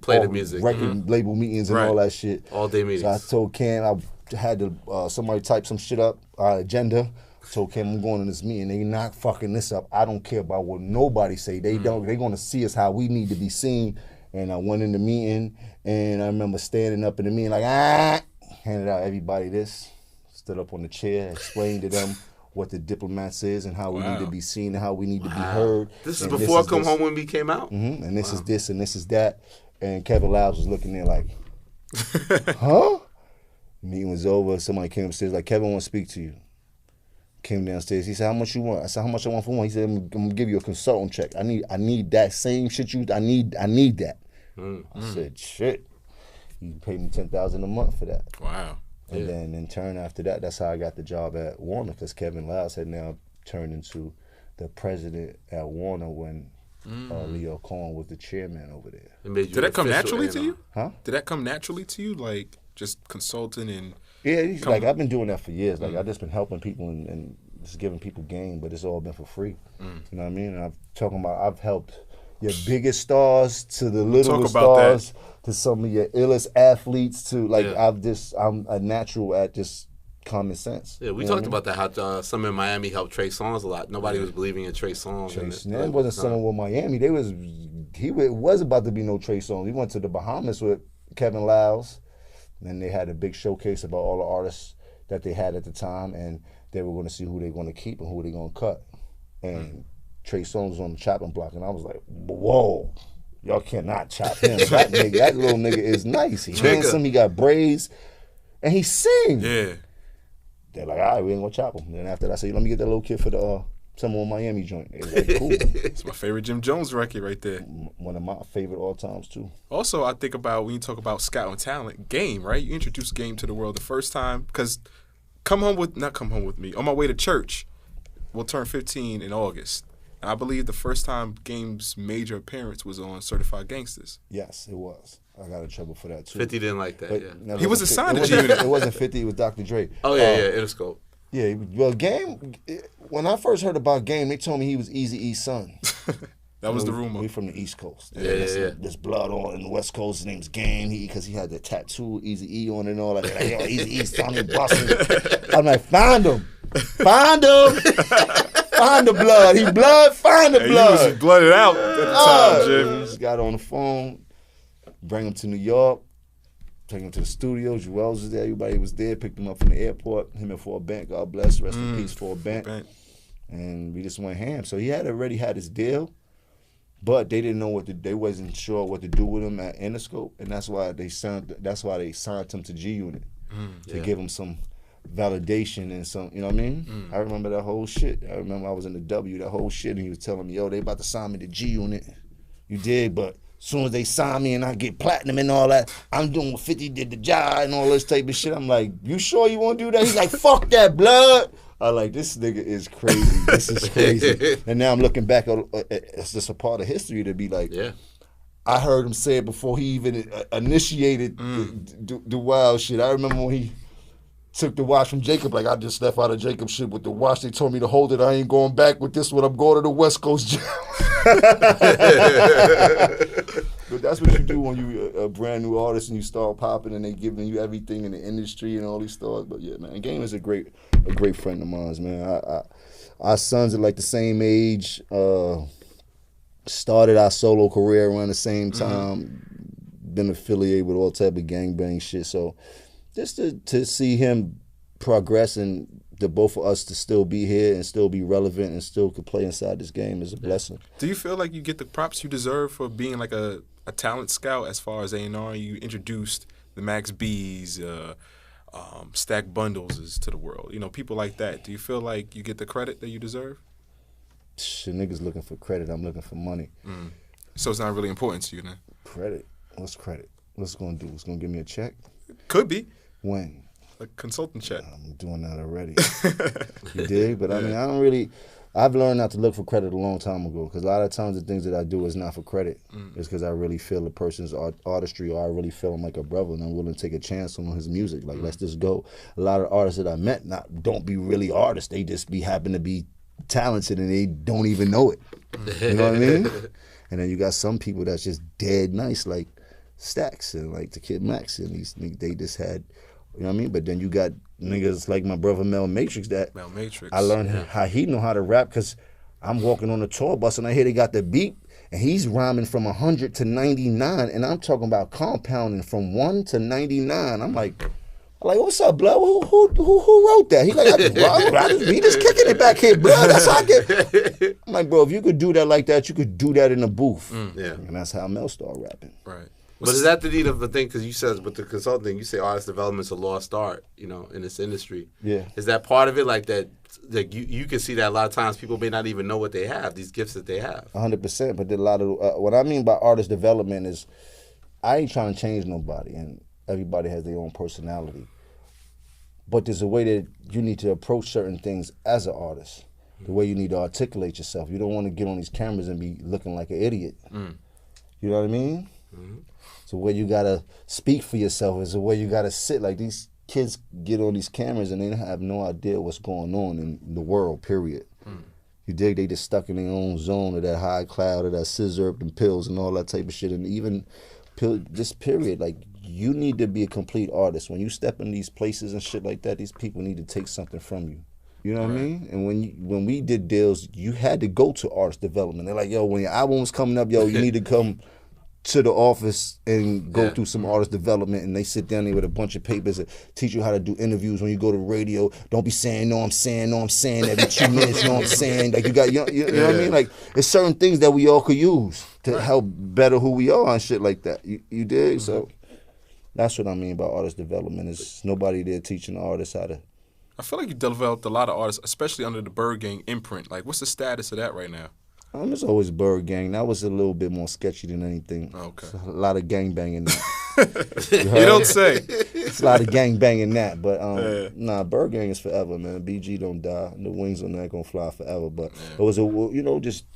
play the music. Record label meetings and all that shit. All day meetings. So I told Cam I had to somebody type some shit up, our agenda. Told Cam I'm going to this meeting. They not fucking this up. I don't care about what nobody say. They don't. They're gonna see us how we need to be seen. And I went in the meeting, and I remember standing up in the meeting like handed out everybody this. Stood up on the chair, explained to them what the Diplomats is and how we need to be seen and how we need to be heard. This is before Come Home When We came out? Mm-hmm. And this is this and this is that. And Kevin Liles was looking there like, huh? The meeting was over. Somebody came upstairs like, Kevin wants to speak to you. Came downstairs. He said, how much you want? I said, how much I want for one? He said, I'm gonna give you a consultant check. I need that same shit I need that. I said, shit. You paid me $10,000 a month for that. Wow. And then in turn after that, that's how I got the job at Warner, because Kevin Liles had now turned into the president at Warner when Leo Cohen was the chairman over there. Did that come naturally to you? Huh? Did that come naturally to you, like just consulting and? Yeah, like I've been doing that for years. Like I've just been helping people and just giving people game, but it's all been for free. You know what I mean? And I've helped your biggest stars to the littlest stars to some of your illest athletes to like I'm a natural at just common sense. Yeah, we talked about that, how some in Miami helped Trey Songz a lot. Nobody was believing in Trey Songz. It wasn't someone with Miami. He was about to be no Trey Songz. We went to the Bahamas with Kevin Liles, and they had a big showcase about all the artists that they had at the time, and they were going to see who they're going to keep and who they're going to cut. And Trey Songz was on the chopping block, and I was like, whoa, y'all cannot chop him. That little nigga is nice. He's handsome, he got braids, and he sings. Yeah. They're like, all right, we ain't gonna chop him. Then after that, I said, let me get that little kid for the some old Miami joint. It was like, cool. It's my favorite Jim Jones record right there. One of my favorite all times too. Also, I think about when you talk about scouting talent, Game, right? You introduced Game to the world the first time because Come Home With Me, On My Way to Church will turn 15 in August. And I believe the first time Game's major appearance was on Certified Gangsters. Yes, it was. I got in trouble for that too. 50 didn't like that, But yeah. no, He was assigned to G-Unit. G-Unit. It wasn't 50, it was Dr. Dre. Oh, yeah, Interscope. Yeah, well, Game, when I first heard about Game, they told me he was Eazy-E's son. That was the rumor. We from the East Coast. Yeah. There's blood on the West Coast. His name's Game. Because he had the tattoo, Eazy-E on it and all that. Like, yo, Eazy-E's Tony Bustin'. I'm like, find him. Find him. Find the blood. He blood, find the blood. He was blooded out at the time, Jim. Just got on the phone, bring him to New York, take him to the studio. Jewels was there. Everybody was there. Picked him up from the airport. Him and For a Bank. God bless. Rest in peace, For a Bank. And we just went ham. So he had already had his deal. But they didn't know they wasn't sure what to do with him at Interscope, and that's why they signed him to G-Unit to give him some validation and some, you know what I mean? I remember that whole shit. I remember I was in the W, that whole shit, and he was telling me, yo, they about to sign me to G-Unit. You did, but as soon as they sign me and I get platinum and all that, I'm doing what 50 did to Jai and all this type of shit. I'm like, you sure you want to do that? He's like, fuck that, blood. I'm like, this nigga is crazy. This is crazy. And now I'm looking back, it's just a part of history to be like, I heard him say it before he even initiated the wild shit. I remember when he took the watch from Jacob, like, I just left out of Jacob's shit with the watch. They told me to hold it. I ain't going back with this one. I'm going to the West Coast jail. But that's what you do when you a brand new artist and you start popping and they giving you everything in the industry and all these stars. But yeah, man, Game is a great friend of mine, man. Our sons are like the same age. Started our solo career around the same time. Been affiliated with all type of gangbang shit. So just to see him progress and the both of us to still be here and still be relevant and still could play inside this game is a blessing. Do you feel like you get the props you deserve for being like a talent scout as far as A&R? You introduced the Max B's, Stack Bundles to the world. You know, people like that. Do you feel like you get the credit that you deserve? Shit, niggas looking for credit. I'm looking for money. So it's not really important to you then? Credit? What's credit? What's it going to do? It's going to give me a check? Could be. When? A consultant check. I'm doing that already. You dig? But I mean, I've learned not to look for credit a long time ago because a lot of times the things that I do is not for credit. It's because I really feel the person's artistry or I really feel him like a brother and I'm willing to take a chance on his music. Like, let's just go. A lot of artists that I met don't be really artists. They just happen to be talented and they don't even know it. You know what I mean? And then you got some people that's just dead nice, like Stacks and like the Kid Max, and they just had, you know what I mean? But then you got niggas like my brother Mel Matrix I learned how he know how to rap because I'm walking on the tour bus and I hear they got the beat and he's rhyming from 100 to 99 and I'm talking about compounding from 1 to 99. I'm like, what's up, blood? Who wrote that? He like, he just kicking it back here, blood. That's how I get. I'm like, bro, if you could do that like that, you could do that in a booth. And that's how Mel started rapping. Right. But is that the need of the thing? Because you said with the consulting, you say artist development's a lost art, you know, in this industry. Yeah. Is that part of it? Like that, like you can see that a lot of times people may not even know what they have, these gifts that they have. 100%. But a lot of what I mean by artist development is, I ain't trying to change nobody, and everybody has their own personality. But there's a way that you need to approach certain things as an artist. The way you need to articulate yourself. You don't want to get on these cameras and be looking like an idiot. You know what I mean? So where you gotta speak for yourself is the way you gotta sit. Like these kids get on these cameras and they have no idea what's going on in the world, period. You dig? They just stuck in their own zone of that high cloud, of that scissor and pills and all that type of shit. And even just period, like you need to be a complete artist. When you step in these places and shit like that, these people need to take something from you. You know what I mean? And when we did deals, you had to go to artist development. They're like, yo, when your album was coming up, yo, you need to come to the office and go through some artist development, and they sit down there with a bunch of papers and teach you how to do interviews when you go to radio. Don't be saying, no, I'm saying every 2 minutes, you know what I'm saying? Like you know what I mean? Like it's certain things that we all could use to help better who we are and shit like that. You dig? So that's what I mean by artist development. Is nobody there teaching the artists how to I feel like you developed a lot of artists, especially under the Bird Gang imprint. Like, what's the status of that right now? It's always Bird Gang. That was a little bit more sketchy than anything. Okay. It's a lot of gang banging. You don't say. It's a lot of gang banging that, but nah, Bird Gang is forever, man. BG don't die. The wings on that gonna fly forever. But it was just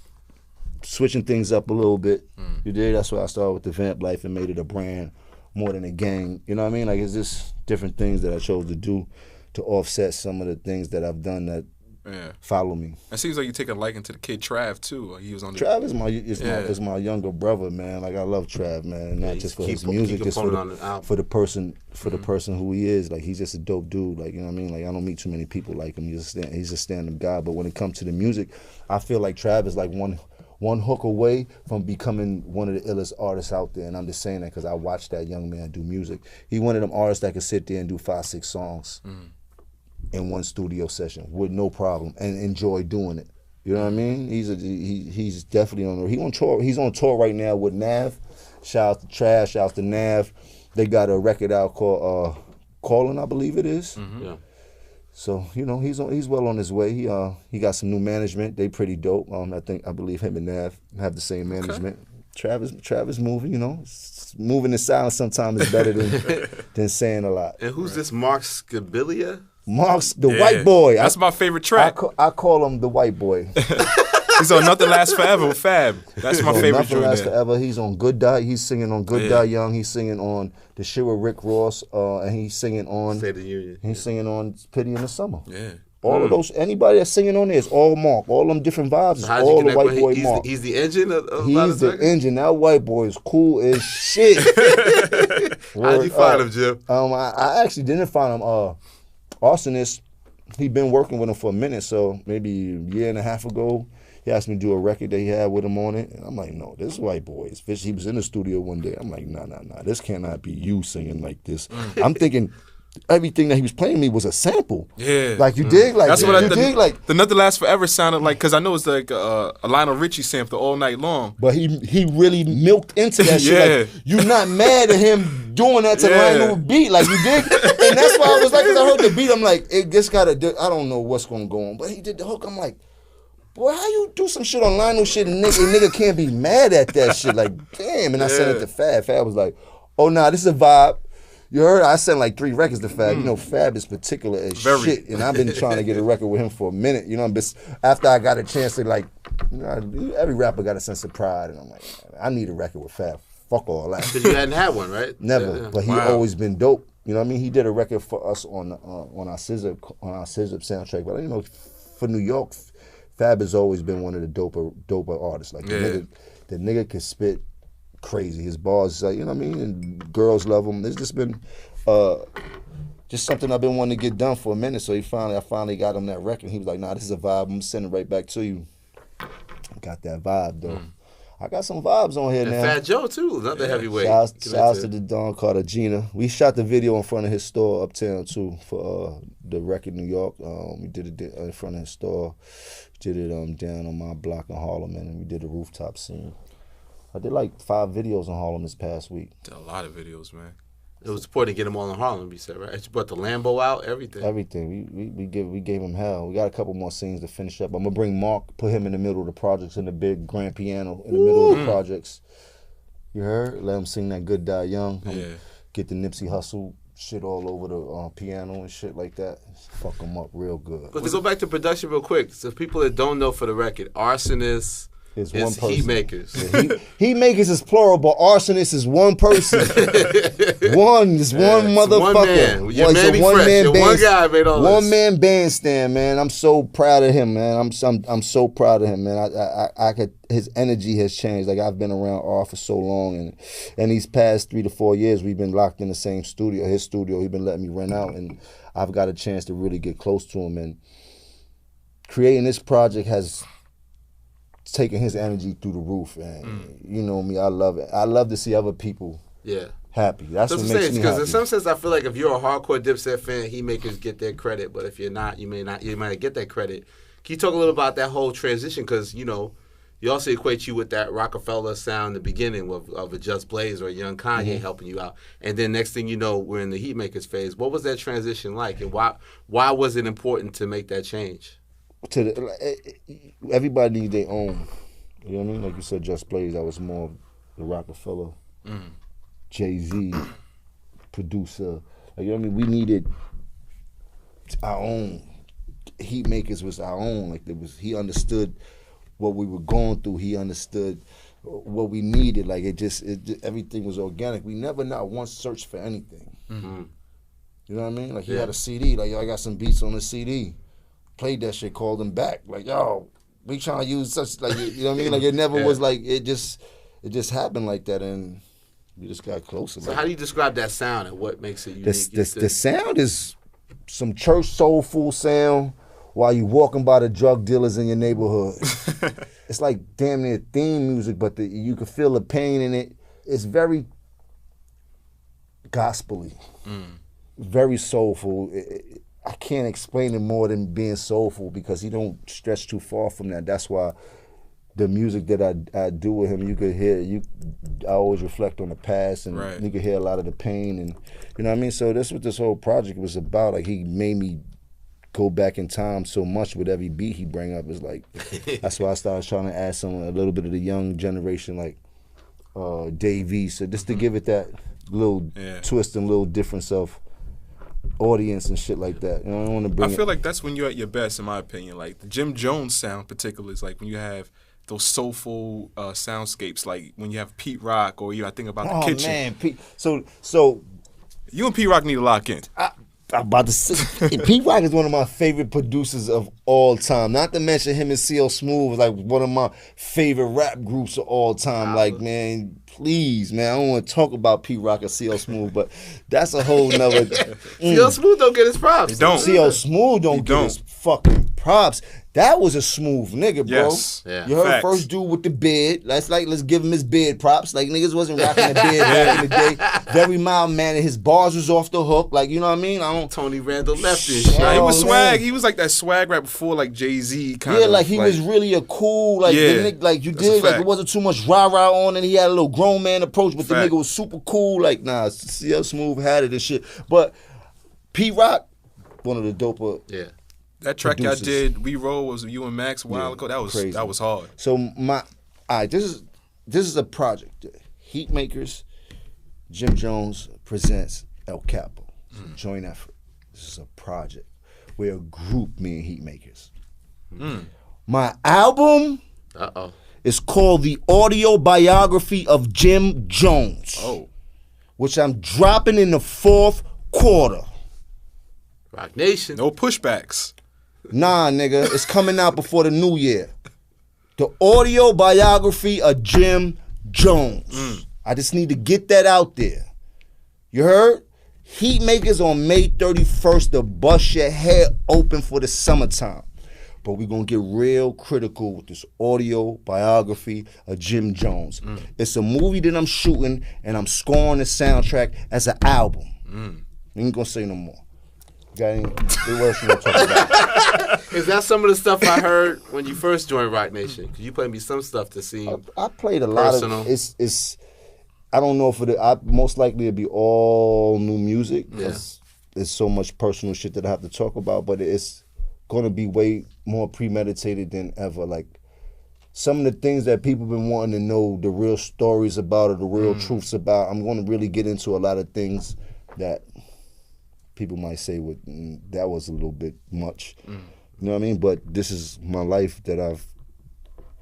switching things up a little bit. You did. That's why I started with the Vamp Life and made it a brand more than a gang. You know what I mean? Like, it's just different things that I chose to do to offset some of the things that I've done that follow me. It seems like you take a liking to the kid Trav too. He was on the Trav is my younger brother, man. Like, I love Trav, man. Not just for his music, just for the person who he is. Like, he's just a dope dude. Like, you know what I mean? Like, I don't meet too many people like him. He's a stand-up guy. But when it comes to the music, I feel like Trav is like one hook away from becoming one of the illest artists out there. And I'm just saying that because I watched that young man do music. He one of them artists that could sit there and do 5-6 songs in one studio session with no problem and enjoy doing it. You know what I mean? He's definitely on. He on tour. He's on tour right now with Nav. Shout out to Trash. Shout out to Nav. They got a record out called Calling, I believe it is. Yeah. So, you know, he's well on his way. He got some new management. They pretty dope. I believe him and Nav have the same management. Travis moving, you know. Moving in silence sometimes is better than saying a lot. And who's this Mark Scabilia? Mark's the white boy. That's my favorite track. I call him the white boy. He's on Nothing Lasts Forever with Fab. That's my favorite Nothing Lasts Forever. He's on Good Die. He's singing on Good Die Young. He's singing on the shit with Rick Ross. And he's singing on State of the Union. He's singing on Pity in the Summer. Yeah. All of those, anybody that's singing on there is all Mark. All them different vibes is How'd all you the white boy he's Mark. He's the engine of He's the engine. That white boy is cool as shit. How'd you find him, Jim? I actually didn't find him. Arsonist, he been working with him for a minute, so maybe a year and a half ago, he asked me to do a record that he had with him on it. And I'm like, no, this white boy is fish. He was in the studio one day. I'm like, nah. This cannot be you singing like this. I'm thinking everything that he was playing me was a sample. Yeah. Like, you dig? Like, that's what dig? Like, the Nothing Lasts Forever sounded like, because I know it's like a Lionel Richie sample all night long. But he really milked into that shit. Like, you're not mad at him doing that to Lionel beat. Like, you dig? And that's why I was like, because I heard the beat, I'm like, it just got to, I don't know what's going to go on. But he did the hook. I'm like, boy, how you do some shit on Lionel shit and nigga can't be mad at that shit? Like, damn. And I sent it to Fab. Fab was like, oh, nah, this is a vibe. You heard? I sent like 3 records to Fab. You know, Fab is particular as shit, and I've been trying to get a record with him for a minute. You know, after I got a chance to, like, you know, every rapper got a sense of pride, and I'm like, I need a record with Fab. Fuck all that. Because you hadn't had one, right? Never, but he always been dope. You know what I mean? He did a record for us on our SZA soundtrack, but you know, for New York, Fab has always been one of the doper artists. Like, the nigga can spit crazy. His bars, like, you know what I mean? And girls love him. It's just been just something I've been wanting to get done for a minute. So I finally got him that record. He was like, nah, this is a vibe. I'm sending it right back to you. Got that vibe, though. I got some vibes on here and now. Fat Joe, too. Another heavyweight. Shouts to the Don Carter Gina. We shot the video in front of his store uptown, too, for the record New York. We did it in front of his store. Did it down on my block in Harlem, and we did a rooftop scene. I did like 5 videos in Harlem this past week. Did a lot of videos, man. It was important to get them all in Harlem, you said, right? You brought the Lambo out, everything. Everything. We gave him hell. We got a couple more scenes to finish up. I'm going to bring Mark, put him in the middle of the projects, in the big grand piano in the middle of the projects. You heard? Let him sing that Good Die Young. Get the Nipsey Hussle shit all over the piano and shit like that. Fuck him up real good. But to go back to production real quick, so people that don't know for the record, Arsonist is one person. Heatmakerz. Yeah, Heatmakerz is plural, but Arsonist is one person. One motherfucker. One man. Your man be fresh. Your one guy made all this. One man bandstand, man. I'm so proud of him, man. I'm so proud of him, man. I could. His energy has changed. Like, I've been around R for so long, and these past 3 to 4 years, we've been locked in the same studio. His studio, he's been letting me rent out, and I've got a chance to really get close to him. And creating this project has taking his energy through the roof, and you know me, I love it. I love to see other people happy. That's what makes me happy. Because in some sense, I feel like if you're a hardcore Dipset fan, Heatmakerz get their credit, but if you're not, you might not get that credit. Can you talk a little about that whole transition? Because, you know, you also equate you with that Rockefeller sound in the beginning of a Just Blaze or a Young Kanye helping you out. And then next thing you know, we're in the Heatmakerz phase. What was that transition like, and why was it important to make that change? Everybody needs their own. You know what I mean? Like you said, Just Blaze, that was more the Rockefeller, Jay-Z, producer. Like, you know what I mean? We needed our own. Heatmakerz was our own. Like, he understood what we were going through. He understood what we needed. Like, it just everything was organic. We never not once searched for anything. You know what I mean? Like, he had a CD. Like, yo, I got some beats on the CD. Played that shit, called him back. Like, yo, we trying to use such, like, you know what I mean? Like, it never was like, it just happened like that, and we just got closer. So how do you describe that sound, and what makes it unique? The sound is some church soulful sound while you walking by the drug dealers in your neighborhood. It's like damn near theme music, but you can feel the pain in it. It's very gospel-y, very soulful. I can't explain it more than being soulful because he don't stretch too far from that. That's why the music that I do with him, you could hear, I always reflect on the past, and you could hear a lot of the pain, and you know what I mean? So that's what this whole project was about. Like, he made me go back in time so much with every beat he bring up. Is like, that's why I started trying to add a little bit of the young generation, like Dave E. So just to give it that little twist and little difference of audience and shit like that. You know, I don't want to bring. I feel like that's when you're at your best, in my opinion. Like the Jim Jones sound, particularly, is like when you have those soulful soundscapes, like when you have Pete Rock, or I think about the Kitchen. Man, Pete. So you and Pete Rock need to lock in. I'm about to say, Pete Rock is one of my favorite producers of all time. Not to mention him and CL Smooth is like one of my favorite rap groups of all time. Like, man, please, man, I don't want to talk about Pete Rock or CL Smooth, but that's a whole nother. CL Smooth don't get his props. He don't. CL Smooth don't get his fucking props. That was a smooth nigga, bro. Yes. Yeah. You heard Facts. First dude with the beard. Let's give him his beard props. Like, niggas wasn't rocking the beard back in the day. Very mild mannered. His bars was off the hook. Like, you know what I mean? Tony Randall left this shit. Nah, he was Oh, swag. man. He was like that swag right before like Jay-Z kind of. Yeah, like he was really a cool, like, the nigga, like you That's a did, like fact. it wasn't too much rah-rah on, and he had a little grown man approach, but the Fact. nigga was super cool. Like, nah, CL Smooth had it and shit. But Pete Rock, one of the doper. Yeah. That track producers. I did, We Roll, was you and Max a while ago. That was crazy. that was hard. So this is a project. Heatmakerz, Jim Jones presents El Capo. It's a joint effort. This is a project. We're a group, me and Heatmakerz. My album is called The Autobiography of Jim Jones. Oh. Which I'm dropping in the fourth quarter. Rock Nation. No pushbacks. Nah, nigga, it's coming out before the new year. The Autobiography of Jim Jones. I just need to get that out there. You heard? Heatmakerz on May 31st to bust your head open for the summertime. But we're going to get real critical with this Autobiography of Jim Jones. It's a movie that I'm shooting, and I'm scoring the soundtrack as an album. I ain't going to say no more. Got any words you want to talk about? Is that some of the stuff I heard when you first joined Rock Nation? Because you played me some stuff to see. I played a lot personal. of it's. I don't know if most likely it'd be all new music. There's so much personal shit that I have to talk about, but it's gonna be way more premeditated than ever. Like some of the things that people been wanting to know, the real stories about or the real truths about. I'm gonna really get into a lot of things that people might say that was a little bit much. You know what I mean? But this is my life that I've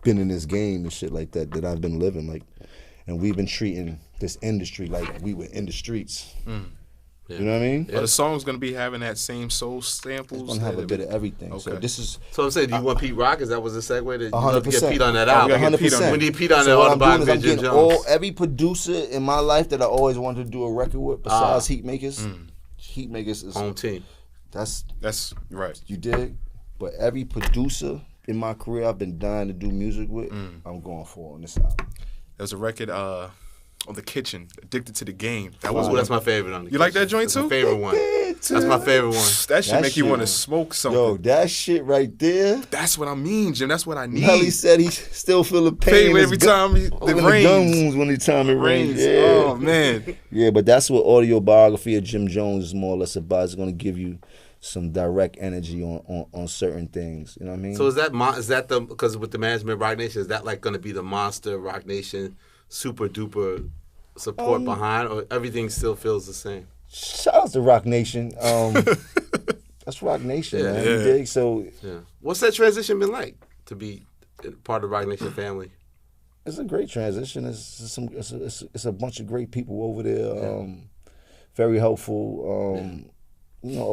been in this game and shit like that I've been living like, and we've been treating this industry like we were in the streets. You know what I mean? But the song's gonna be having that same soul samples. It's gonna have a bit of everything. Okay. So this is So I'm saying, do you want Pete Rock? Is that was the segue? That you love to get 100%. Pete on that we album? gotta get Pete on 100%. We need Pete on So that what I'm doing Autobiography is of I'm Jim getting Jones. every producer in my life that I always wanted to do a record with, besides Heatmakerz. Heatmakerz is Home team. that's right. you dig. But every producer in my career I've been dying to do music with, I'm going for on this album. There's a record the kitchen, Addicted to the Game. That Ooh, was that's my favorite on the You like kitchen. that joint That's too? my favorite one. That's my favorite one. That shit make you shit- want to smoke something. Yo, that shit right there. That's what I mean, Jim. That's what I need. Melly said he still feel the pain Pain in his every gun- time it in the gun rains. wounds when the time it rains. Rains. Yeah. Oh man. Yeah, but that's what Autobiography of Jim Jones is more or less about. It's going to give you some direct energy on certain things. You know what I mean? So is that the, because with the management of Rock Nation, is that like going to be the monster Rock Nation super duper support behind, or everything still feels the same? Shout out to Rock Nation. That's Rock Nation, man. You dig? So Yeah. What's that transition been like to be part of the Rock Nation family? it's a great transition. It's a bunch of great people over there. Very helpful. You know,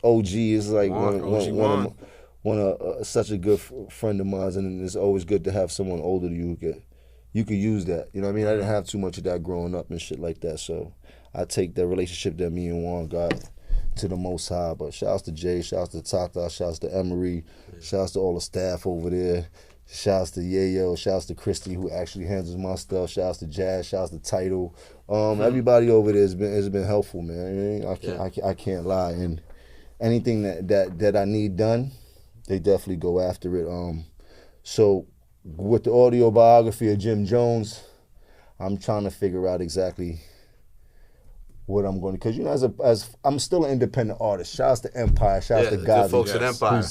OG is like one of such a good friend of mine, and it's always good to have someone older than you you could use that. You know what I mean? I didn't have too much of that growing up and shit like that, so I take that relationship that me and Juan got to the most high. But shouts to Jay, shouts to Tata, shouts to Emery, shouts to all the staff over there. Shouts to Yayo, shouts to Christy who actually handles my stuff. Shouts to Jazz, shouts to Title. Everybody over there has been helpful, man. I can't lie. And anything that I need done, they definitely go after it. So with the Autobiography of Jim Jones, I'm trying to figure out exactly what I'm going to, because you know, as I'm still an independent artist. Shouts to Empire, shouts to good folks at Empire,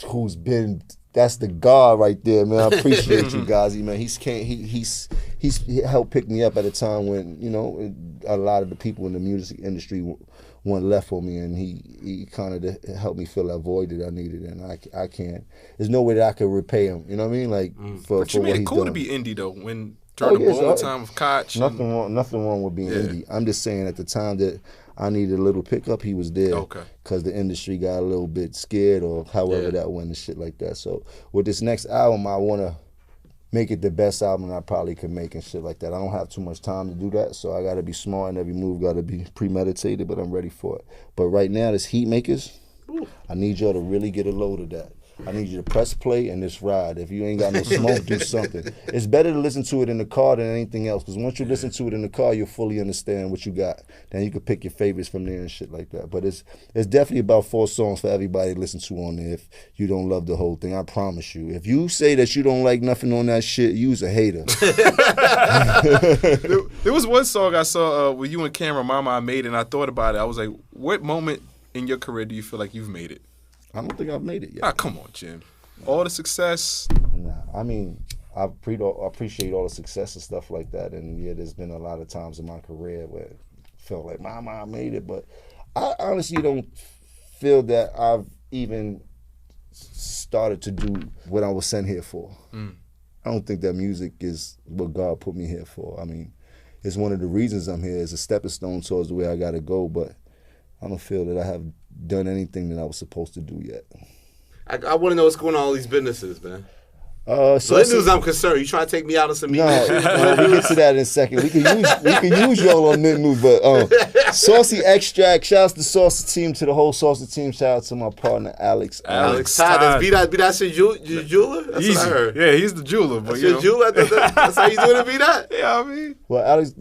who's been. That's the God right there, man. I appreciate you, Gazi, man. He's helped pick me up at a time when, you know, a lot of the people in the music industry went left for me, and he kind of helped me fill that void that I needed, and I can't. There's no way that I could repay him. You know what I mean? Like for But you what made it he's cool to done. be indie though. When during the boom time of Koch. Nothing wrong with being indie. I'm just saying at the time that I needed a little pickup, he was there. Okay. Because the industry got a little bit scared or however that went and shit like that. So with this next album, I want to make it the best album I probably could make and shit like that. I don't have too much time to do that, so I got to be smart and every move got to be premeditated, but I'm ready for it. But right now, this Heatmakerz, I need y'all to really get a load of that. I need you to press play and just ride. If you ain't got no smoke, do something. It's better to listen to it in the car than anything else, because once you listen to it in the car, you'll fully understand what you got. Then you can pick your favorites from there and shit like that. But it's definitely about 4 songs for everybody to listen to on there if you don't love the whole thing. I promise you. If you say that you don't like nothing on that shit, you's a hater. There was one song I saw with you and Cameron, Mama, I Made It, and I thought about it. I was like, what moment in your career do you feel like you've made it? I don't think I've made it yet. Ah, come on, Jim. All the success. Nah, I mean, I appreciate all the success and stuff like that. And yeah, there's been a lot of times in my career where it felt like, Mama, I made it. But I honestly don't feel that I've even started to do what I was sent here for. I don't think that music is what God put me here for. I mean, it's one of the reasons I'm here. It's a stepping stone towards the way I got to go. But I don't feel that I have done anything that I was supposed to do yet. I want to know what's going on in all these businesses, man. So that news, I'm concerned. You trying to take me out of some meetings? No, we get to that in a second. We can use y'all on that news, but Saucy Extract. Shouts to Saucy team, to the whole Saucy team. Shout out to my partner Alex. Alex Todd. B.Dot your jeweler? That's Easy. what I heard. Yeah, he's the jeweler. But That's your jeweler? That's how you doing it, B.Dot? Yeah, I mean. Well, Alex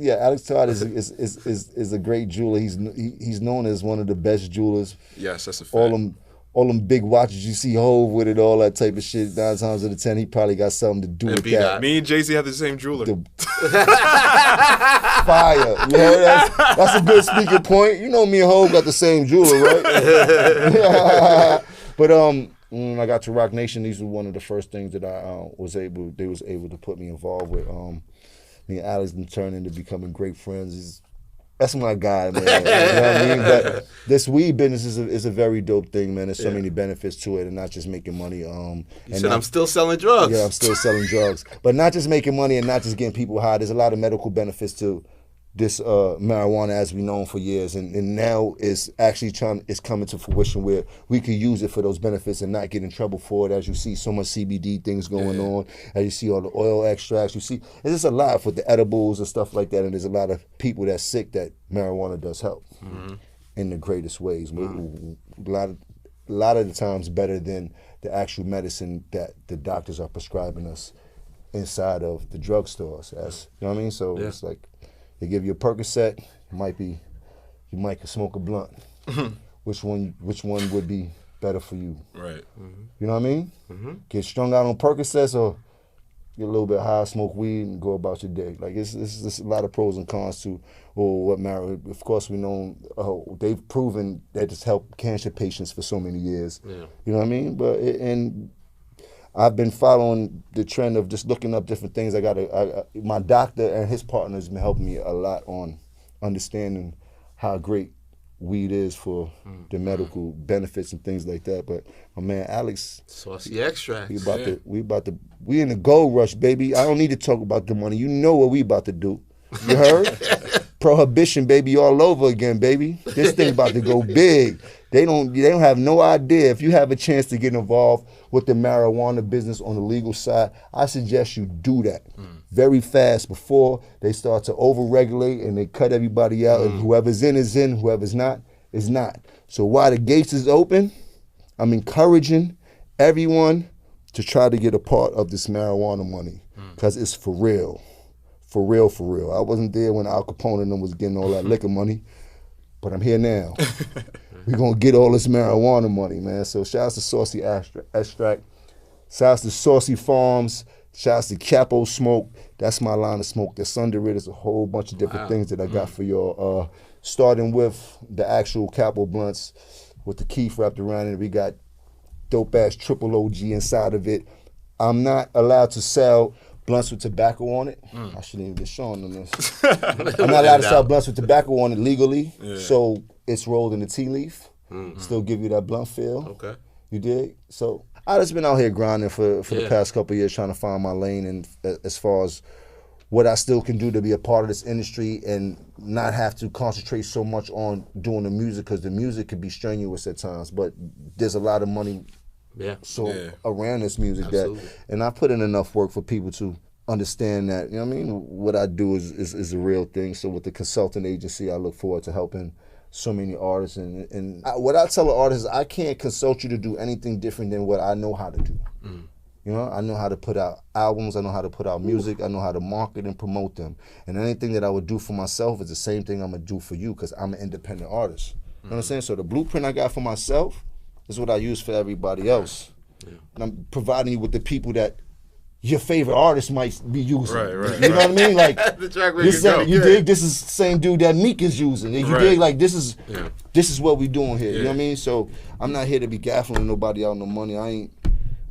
Todd is a great jeweler. He's known as one of the best jewelers. Yes, that's a fact. All them big watches you see Hove with it, all that type of shit. 9 times out of 10, he probably got something to do with that. Me and Jay-Z have the same jeweler. Fire. Yeah, that's a good speaking point. You know me and Hove got the same jeweler, right? But when I got to Rock Nation, these were one of the first things that I was able to put me involved with. Me and Alex been turning into becoming great friends. That's my guy, man. You know what I mean? But this weed business is a very dope thing, man. There's so many benefits to it, and not just making money. You said I'm still selling drugs. Yeah, I'm still selling drugs. But not just making money and not just getting people high. There's a lot of medical benefits to this marijuana, as we known for years, and now it's actually coming to fruition where we can use it for those benefits and not get in trouble for it. As you see so much CBD things going on, as you see all the oil extracts, you see it's just a lot with the edibles and stuff like that. And there's a lot of people that's sick that marijuana does help in the greatest ways. A lot of the times better than the actual medicine that the doctors are prescribing us inside of the drugstores. That's, you know what I mean? So it's like they give you a Percocet, you might smoke a blunt. Which one would be better for you? Right. You know what I mean? Get strung out on Percocets or get a little bit high, smoke weed, and go about your day. Like it's a lot of pros and cons to what marijuana. Of course, we know they've proven that it's helped cancer patients for so many years. Yeah. You know what I mean? But and I've been following the trend of just looking up different things. My doctor and his partner has been helping me a lot on understanding how great weed is for the medical benefits and things like that. But my man Alex, saucy extract. We in the gold rush, baby. I don't need to talk about the money. You know what we about to do. You heard? Prohibition, baby, all over again, baby. This thing about to go big. They don't have no idea. If you have a chance to get involved with the marijuana business on the legal side, I suggest you do that very fast before they start to over-regulate and they cut everybody out. And whoever's in is in, whoever's not is not. So while the gates is open, I'm encouraging everyone to try to get a part of this marijuana money because it's for real. For real, for real. I wasn't there when Al Capone and them was getting all that liquor money, but I'm here now. We're going to get all this marijuana money, man. So shouts to Saucy Extract. Shouts to Saucy Farms. Shouts to Capo Smoke. That's my line of smoke. That's under it. There's a whole bunch of different things that I got for y'all. Starting with the actual Capo blunts with the keef wrapped around it. We got dope-ass triple OG inside of it. I'm not allowed to sell blunts with tobacco on it. I shouldn't even be showing them this. I'm not allowed to sell blunts with tobacco on it legally. Yeah. So it's rolled in the tea leaf. Still give you that blunt feel. Okay. You dig? So I just been out here grinding for the past couple of years trying to find my lane and as far as what I still can do to be a part of this industry and not have to concentrate so much on doing the music because the music could be strenuous at times, but there's a lot of money around this music and I put in enough work for people to understand that, you know what I mean? What I do is a real thing. So with the consulting agency, I look forward to helping so many artists. And what I tell an artist is I can't consult you to do anything different than what I know how to do. You know, I know how to put out albums, I know how to put out music, I know how to market and promote them. And anything that I would do for myself is the same thing I'm gonna do for you because I'm an independent artist. You know what I'm saying? So the blueprint I got for myself is what I use for everybody else. And I'm providing you with the people that your favorite artist might be using. Right. You know what I mean? Like the track you dig? This is the same dude that Meek is using. You dig? Like this is what we doing here. You know what I mean? So I'm not here to be gaffling nobody out no money. I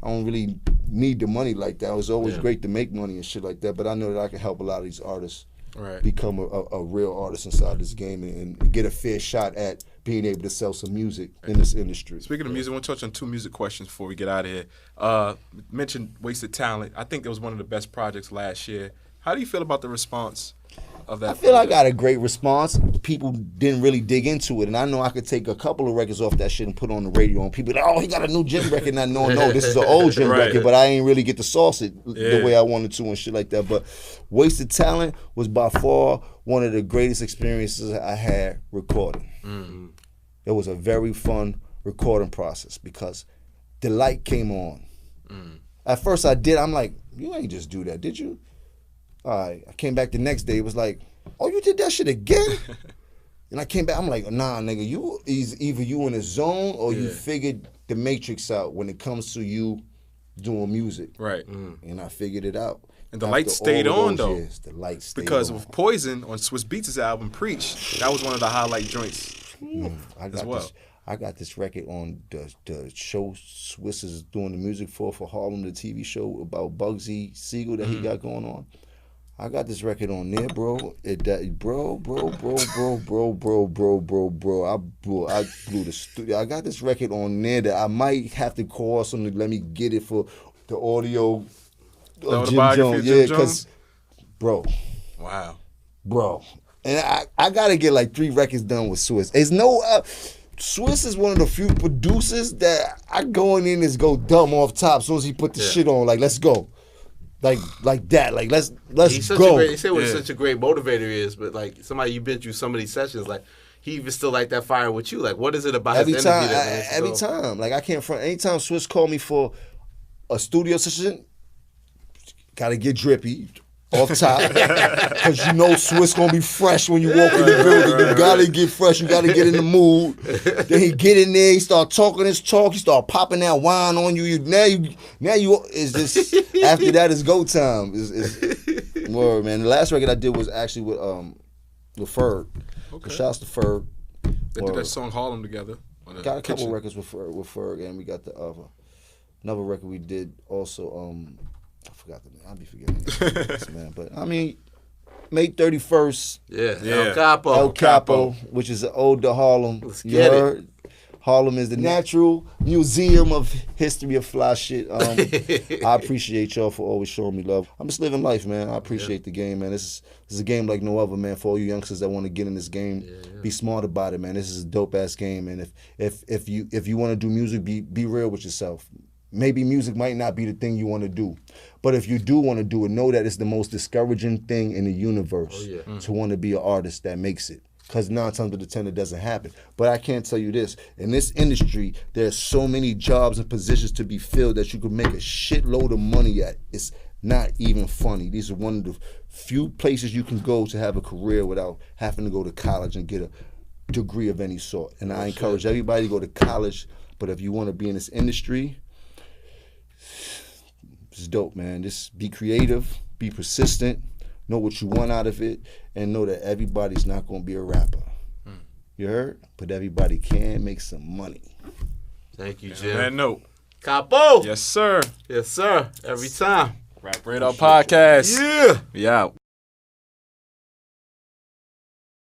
don't really need the money like that. It was always great to make money and shit like that, but I know that I can help a lot of these artists become a real artist inside this game and get a fair shot at being able to sell some music in this industry. Speaking of music, I want to touch on 2 music questions before we get out of here. Mentioned Wasted Talent. I think it was one of the best projects last year. How do you feel about the response of that? I feel I got a great response. People didn't really dig into it, and I know I could take a couple of records off that shit and put on the radio, and people like, oh, he got a new Jim record, not knowing, no, this is an old Jim record, but I ain't really get to sauce it the way I wanted to and shit like that. But Wasted Talent was by far one of the greatest experiences I had recording. It was a very fun recording process because the light came on. At first I'm like, you ain't just do that, did you? All right, I came back the next day, it was like, oh, you did that shit again? And I came back, I'm like, nah, nigga, either you in a zone or you figured the matrix out when it comes to you doing music. Right. And I figured it out. And the light stayed on, though. Years, the light stayed because on. With Poison on Swiss Beats' album, Preach, that was one of the highlight joints I got this record on the show Swiss is doing the music for Harlem, the TV show about Bugsy Siegel that he got going on. I got this record on there, bro. I blew the studio. I got this record on there that I might have to call someone to let me get it for the audio of Jim Jones. Yeah, because, bro. Wow. Bro. And I got to get like 3 records done with Swiss. There's no... Swiss is one of the few producers that I go in and just go dumb off top as soon as he put the shit on. Like, let's go. Like that. Like, let's go. They say what such a great motivator he is, but like somebody you've been through so many sessions, like he even still like that fire with you. Like, what is it about his energy every time. Like, I can't front. Anytime Swiss called me for a studio session, Gotta get drippy off top. Because you know Swiss gonna be fresh when you walk in the building. You gotta get fresh, you gotta get in the mood. Then he get in there, he start talking his talk, he start popping that wine on you. Now you is just after that is go time. It's word, man. The last record I did was actually with Ferg. Okay. So shouts to Ferg. They did that song Harlem together. Got a couple records with Ferg, and we got the another record we did also. I forgot the name. I'll be forgetting this, man. But I mean, May 31st. El Capo. El Capo, which is an ode to Harlem. Let's get it. Harlem is the natural museum of history of fly shit. I appreciate y'all for always showing me love. I'm just living life, man. I appreciate the game, man. This is a game like no other, man. For all you youngsters that want to get in this game, be smart about it, man. This is a dope ass game, and if you want to do music, be real with yourself. Maybe music might not be the thing you want to do, but if you do want to do it, know that it's the most discouraging thing in the universe to want to be an artist that makes it. Because 9 times out of 10 it doesn't happen. But I can't tell you this. In this industry, there's so many jobs and positions to be filled that you could make a shitload of money at. It's not even funny. These are one of the few places you can go to have a career without having to go to college and get a degree of any sort. And I encourage everybody to go to college. But if you want to be in this industry, it's dope, man. Just be creative, be persistent. Know what you want out of it, and know that everybody's not going to be a rapper. You heard? But everybody can make some money. Thank you, Jim. On that note. Capo. Yes, sir. Yes, sir. Every time. Rap Radar Podcast. Yeah. We out.